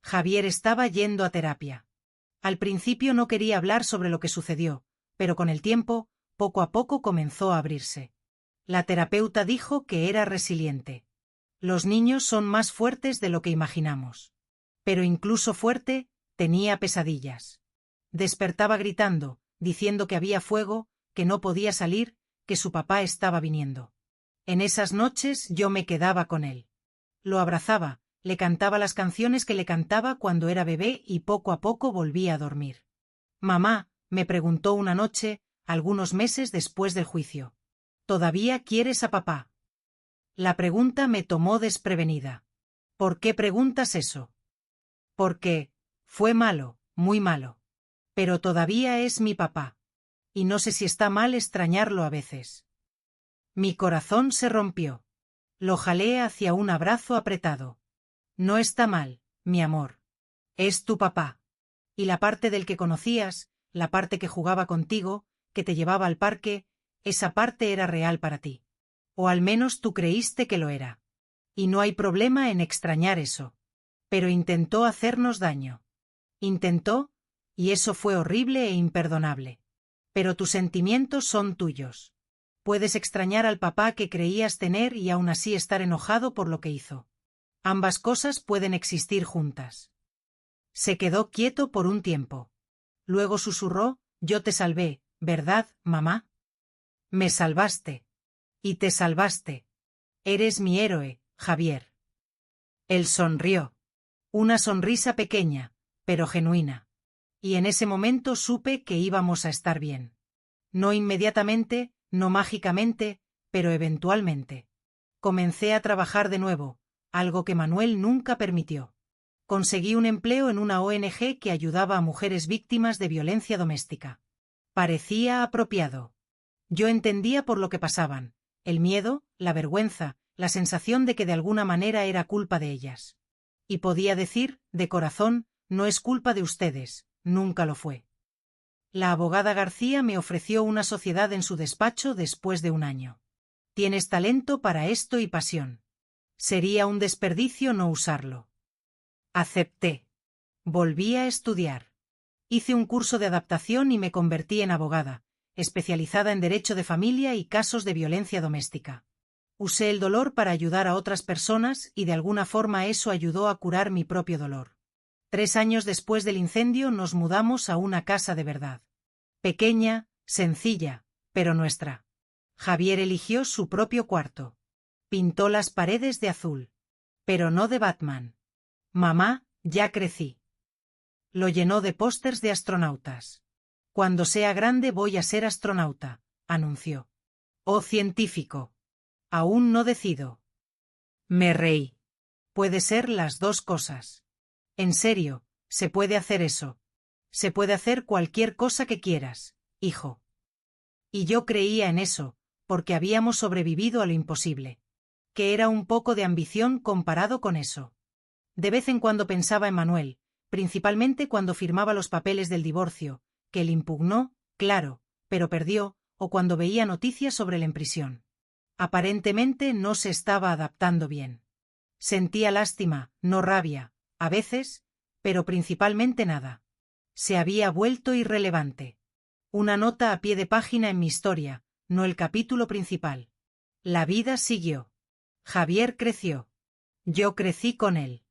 Javier estaba yendo a terapia. Al principio no quería hablar sobre lo que sucedió, pero con el tiempo, poco a poco comenzó a abrirse. La terapeuta dijo que era resiliente. Los niños son más fuertes de lo que imaginamos. Pero incluso fuerte, tenía pesadillas. Despertaba gritando, diciendo que había fuego, que no podía salir, que su papá estaba viniendo. En esas noches yo me quedaba con él. Lo abrazaba, le cantaba las canciones que le cantaba cuando era bebé y poco a poco volvía a dormir. Mamá, me preguntó una noche, algunos meses después del juicio. ¿Todavía quieres a papá? La pregunta me tomó desprevenida. ¿Por qué preguntas eso? Porque fue malo, muy malo. Pero todavía es mi papá. Y no sé si está mal extrañarlo a veces. Mi corazón se rompió. Lo jalé hacia un abrazo apretado. No está mal, mi amor. Es tu papá. Y la parte del que conocías, la parte que jugaba contigo, que te llevaba al parque, esa parte era real para ti. O al menos tú creíste que lo era. Y no hay problema en extrañar eso. Pero intentó hacernos daño. Intentó, y eso fue horrible e imperdonable. Pero tus sentimientos son tuyos. Puedes extrañar al papá que creías tener y aún así estar enojado por lo que hizo. Ambas cosas pueden existir juntas. Se quedó quieto por un tiempo. Luego susurró, yo te salvé, ¿verdad, mamá? Me salvaste. Y te salvaste. Eres mi héroe, Javier. Él sonrió. Una sonrisa pequeña, pero genuina. Y en ese momento supe que íbamos a estar bien. No inmediatamente, no mágicamente, pero eventualmente. Comencé a trabajar de nuevo, algo que Manuel nunca permitió. Conseguí un empleo en una ONG que ayudaba a mujeres víctimas de violencia doméstica. Parecía apropiado. Yo entendía por lo que pasaban, el miedo, la vergüenza, la sensación de que de alguna manera era culpa de ellas. Y podía decir, de corazón, no es culpa de ustedes, nunca lo fue. La abogada García me ofreció una sociedad en su despacho después de un año. Tienes talento para esto y pasión. Sería un desperdicio no usarlo. Acepté. Volví a estudiar. Hice un curso de adaptación y me convertí en abogada, especializada en derecho de familia y casos de violencia doméstica. Usé el dolor para ayudar a otras personas y de alguna forma eso ayudó a curar mi propio dolor. 3 años después del incendio nos mudamos a una casa de verdad. Pequeña, sencilla, pero nuestra. Javier eligió su propio cuarto. Pintó las paredes de azul. Pero no de Batman. Mamá, ya crecí. Lo llenó de pósters de astronautas. Cuando sea grande voy a ser astronauta, anunció. O científico. Aún no decido. Me reí. Puede ser las dos cosas. En serio, se puede hacer eso. Se puede hacer cualquier cosa que quieras, hijo. Y yo creía en eso, porque habíamos sobrevivido a lo imposible. Que era un poco de ambición comparado con eso. De vez en cuando pensaba en Manuel, principalmente cuando firmaba los papeles del divorcio, que él impugnó, claro, pero perdió, o cuando veía noticias sobre él en prisión. Aparentemente no se estaba adaptando bien. Sentía lástima, no rabia, a veces, pero principalmente nada. Se había vuelto irrelevante. Una nota a pie de página en mi historia, no el capítulo principal. La vida siguió. Javier creció. Yo crecí con él.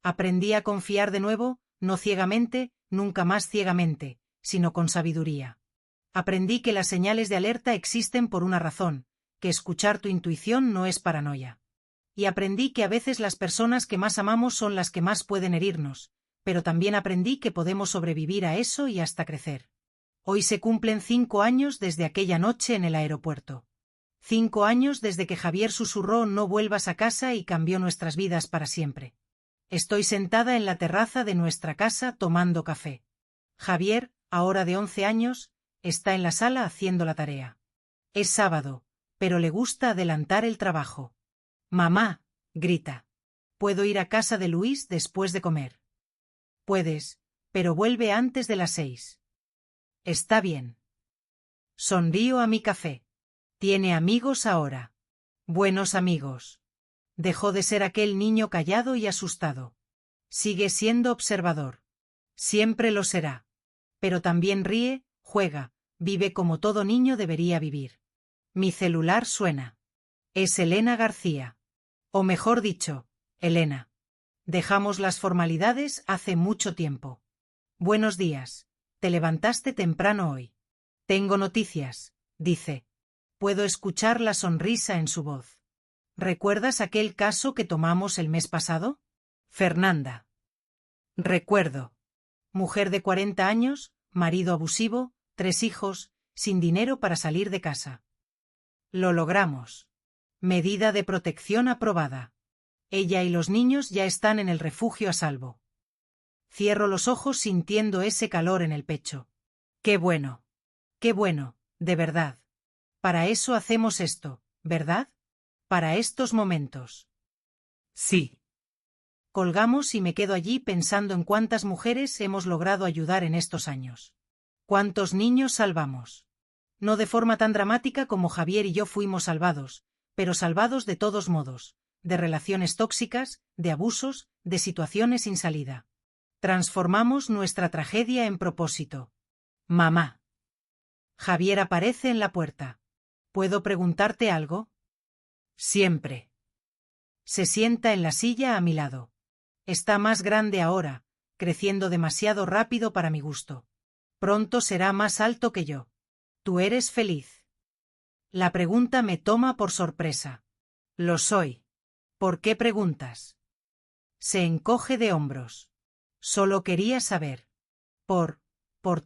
Aprendí a confiar de nuevo, no ciegamente, nunca más ciegamente, sino con sabiduría. Aprendí que las señales de alerta existen por una razón, que escuchar tu intuición no es paranoia. Y aprendí que a veces las personas que más amamos son las que más pueden herirnos, pero también aprendí que podemos sobrevivir a eso y hasta crecer. Hoy se cumplen 5 años desde aquella noche en el aeropuerto. 5 años desde que Javier susurró "no vuelvas a casa" y cambió nuestras vidas para siempre. Estoy sentada en la terraza de nuestra casa tomando café. Javier, ahora de 11 años, está en la sala haciendo la tarea. Es sábado, pero le gusta adelantar el trabajo. «Mamá», grita. «¿Puedo ir a casa de Luis después de comer?» «Puedes, pero vuelve antes de las 6». «Está bien». Sonrío a mi café. Tiene amigos ahora. Buenos amigos. Dejó de ser aquel niño callado y asustado. Sigue siendo observador. Siempre lo será. Pero también ríe, juega, vive como todo niño debería vivir. Mi celular suena. Es Elena García. O mejor dicho, Elena. Dejamos las formalidades hace mucho tiempo. Buenos días. Te levantaste temprano hoy. Tengo noticias, dice. Puedo escuchar la sonrisa en su voz. ¿Recuerdas aquel caso que tomamos el mes pasado? Fernanda. Recuerdo. Mujer de 40 años, marido abusivo, 3 hijos, sin dinero para salir de casa. Lo logramos. Medida de protección aprobada. Ella y los niños ya están en el refugio a salvo. Cierro los ojos sintiendo ese calor en el pecho. Qué bueno, de verdad. Para eso hacemos esto, ¿verdad? Para estos momentos. Sí. Colgamos y me quedo allí pensando en cuántas mujeres hemos logrado ayudar en estos años. ¿Cuántos niños salvamos? No de forma tan dramática como Javier y yo fuimos salvados, pero salvados de todos modos, de relaciones tóxicas, de abusos, de situaciones sin salida. Transformamos nuestra tragedia en propósito. Mamá. Javier aparece en la puerta. ¿Puedo preguntarte algo? Siempre. Se sienta en la silla a mi lado. Está más grande ahora, creciendo demasiado rápido para mi gusto. Pronto será más alto que yo. ¿Tú eres feliz? La pregunta me toma por sorpresa. Lo soy. ¿Por qué preguntas? Se encoge de hombros. Solo quería saber. Por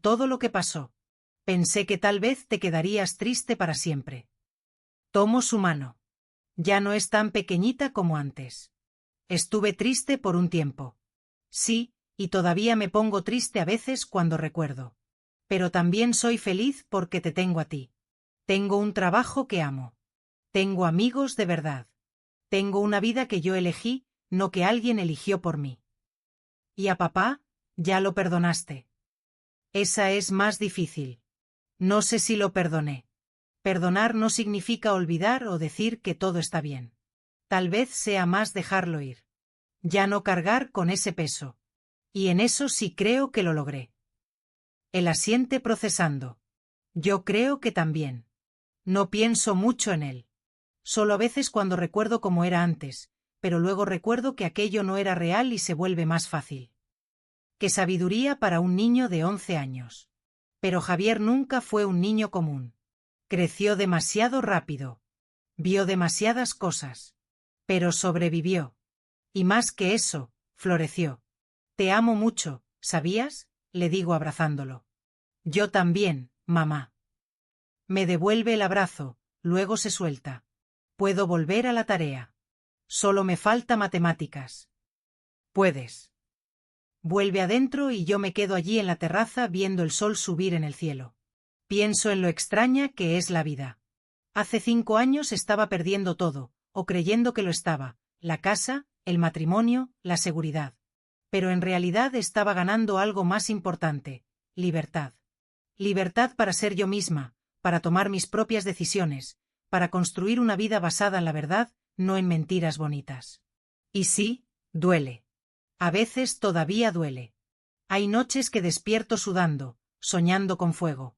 todo lo que pasó. Pensé que tal vez te quedarías triste para siempre. Tomo su mano. Ya no es tan pequeñita como antes. Estuve triste por un tiempo. Sí, y todavía me pongo triste a veces cuando recuerdo. Pero también soy feliz porque te tengo a ti. Tengo un trabajo que amo. Tengo amigos de verdad. Tengo una vida que yo elegí, no que alguien eligió por mí. ¿Y a papá? Ya lo perdonaste. Esa es más difícil. No sé si lo perdoné. Perdonar no significa olvidar o decir que todo está bien. Tal vez sea más dejarlo ir. Ya no cargar con ese peso. Y en eso sí creo que lo logré. Él asiente procesando. Yo creo que también. No pienso mucho en él. Solo a veces cuando recuerdo cómo era antes, pero luego recuerdo que aquello no era real y se vuelve más fácil. Qué sabiduría para un niño de 11 años. Pero Javier nunca fue un niño común. Creció demasiado rápido. Vio demasiadas cosas. Pero sobrevivió. Y más que eso, floreció. Te amo mucho, ¿sabías? Le digo abrazándolo. Yo también, mamá. Me devuelve el abrazo, luego se suelta. Puedo volver a la tarea. Solo me falta matemáticas. Puedes. Vuelve adentro y yo me quedo allí en la terraza viendo el sol subir en el cielo. Pienso en lo extraña que es la vida. Hace 5 años estaba perdiendo todo, o creyendo que lo estaba, la casa, el matrimonio, la seguridad. Pero en realidad estaba ganando algo más importante, libertad. Libertad para ser yo misma, para tomar mis propias decisiones, para construir una vida basada en la verdad, no en mentiras bonitas. Y sí, duele. A veces todavía duele. Hay noches que despierto sudando, soñando con fuego.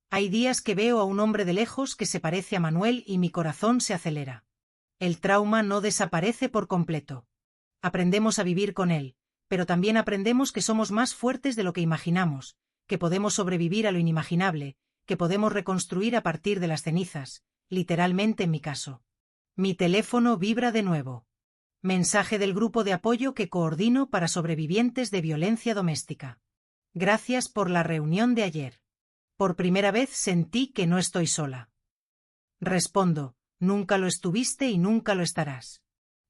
Hay días que veo a un hombre de lejos que se parece a Manuel y mi corazón se acelera. El trauma no desaparece por completo. Aprendemos a vivir con él, pero también aprendemos que somos más fuertes de lo que imaginamos, que podemos sobrevivir a lo inimaginable, que podemos reconstruir a partir de las cenizas, literalmente en mi caso. Mi teléfono vibra de nuevo. Mensaje del grupo de apoyo que coordino para sobrevivientes de violencia doméstica. Gracias por la reunión de ayer. Por primera vez sentí que no estoy sola. Respondo, nunca lo estuviste y nunca lo estarás.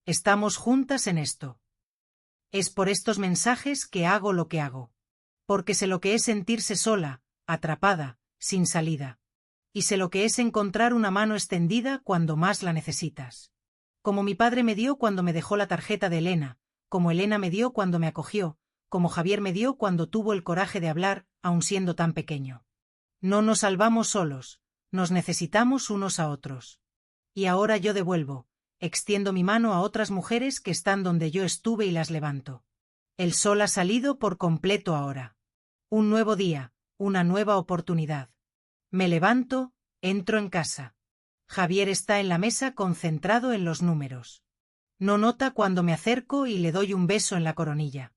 Estamos juntas en esto. Es por estos mensajes que hago lo que hago. Porque sé lo que es sentirse sola, atrapada, sin salida. Y sé lo que es encontrar una mano extendida cuando más la necesitas. Como mi padre me dio cuando me dejó la tarjeta de Elena, como Elena me dio cuando me acogió, como Javier me dio cuando tuvo el coraje de hablar, aun siendo tan pequeño. No nos salvamos solos, nos necesitamos unos a otros. Y ahora yo devuelvo, extiendo mi mano a otras mujeres que están donde yo estuve y las levanto. El sol ha salido por completo ahora. Un nuevo día, una nueva oportunidad. Me levanto, entro en casa. Javier está en la mesa concentrado en los números. No nota cuando me acerco y le doy un beso en la coronilla.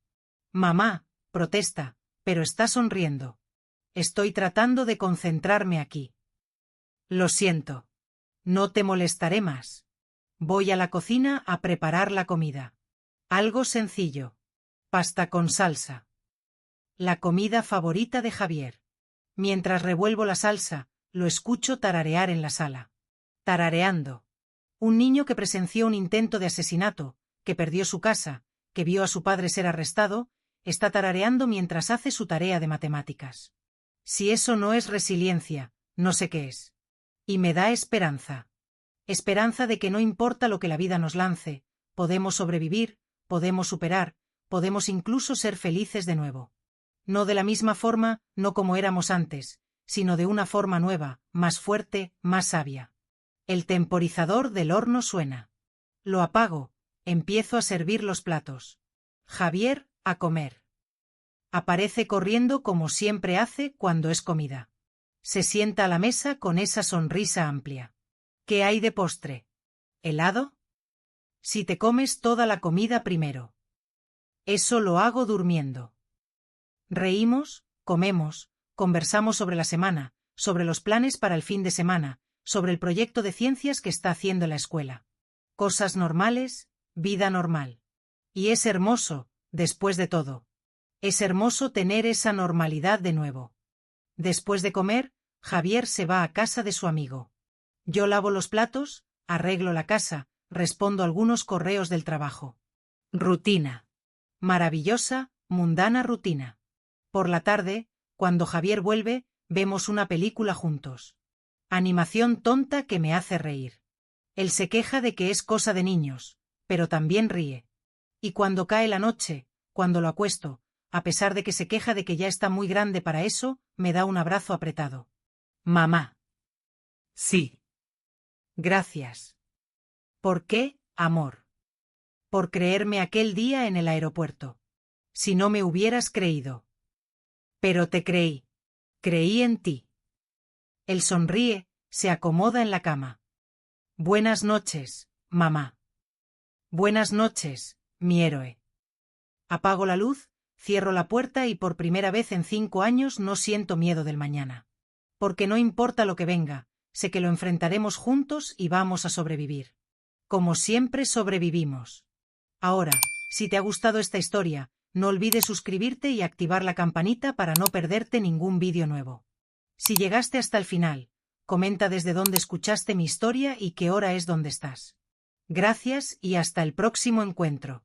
Mamá, protesta, pero está sonriendo. Estoy tratando de concentrarme aquí. Lo siento. No te molestaré más. Voy a la cocina a preparar la comida. Algo sencillo. Pasta con salsa. La comida favorita de Javier. Mientras revuelvo la salsa, lo escucho tararear en la sala. Tarareando. Un niño que presenció un intento de asesinato, que perdió su casa, que vio a su padre ser arrestado, está tarareando mientras hace su tarea de matemáticas. Si eso no es resiliencia, no sé qué es. Y me da esperanza. Esperanza de que no importa lo que la vida nos lance, podemos sobrevivir, podemos superar, podemos incluso ser felices de nuevo. No de la misma forma, no como éramos antes, sino de una forma nueva, más fuerte, más sabia. El temporizador del horno suena. Lo apago, empiezo a servir los platos. Javier, a comer. Aparece corriendo como siempre hace cuando es comida. Se sienta a la mesa con esa sonrisa amplia. ¿Qué hay de postre? ¿Helado? Si te comes toda la comida primero. Eso lo hago durmiendo. Reímos, comemos, conversamos sobre la semana, sobre los planes para el fin de semana, sobre el proyecto de ciencias que está haciendo en la escuela. Cosas normales, vida normal. Y es hermoso, después de todo. Es hermoso tener esa normalidad de nuevo. Después de comer, Javier se va a casa de su amigo. Yo lavo los platos, arreglo la casa, respondo algunos correos del trabajo. Rutina. Maravillosa, mundana rutina. Por la tarde, cuando Javier vuelve, vemos una película juntos. Animación tonta que me hace reír. Él se queja de que es cosa de niños, pero también ríe. Y cuando cae la noche, cuando lo acuesto, a pesar de que se queja de que ya está muy grande para eso, me da un abrazo apretado. Mamá. Sí. Gracias. ¿Por qué, amor? Por creerme aquel día en el aeropuerto. Si no me hubieras creído. Pero te creí. Creí en ti. Él sonríe, se acomoda en la cama. Buenas noches, mamá. Buenas noches, mi héroe. Apago la luz, cierro la puerta y por primera vez en 5 años no siento miedo del mañana. Porque no importa lo que venga, sé que lo enfrentaremos juntos y vamos a sobrevivir. Como siempre sobrevivimos. Ahora, si te ha gustado esta historia, no olvides suscribirte y activar la campanita para no perderte ningún vídeo nuevo. Si llegaste hasta el final, comenta desde dónde escuchaste mi historia y qué hora es donde estás. Gracias y hasta el próximo encuentro.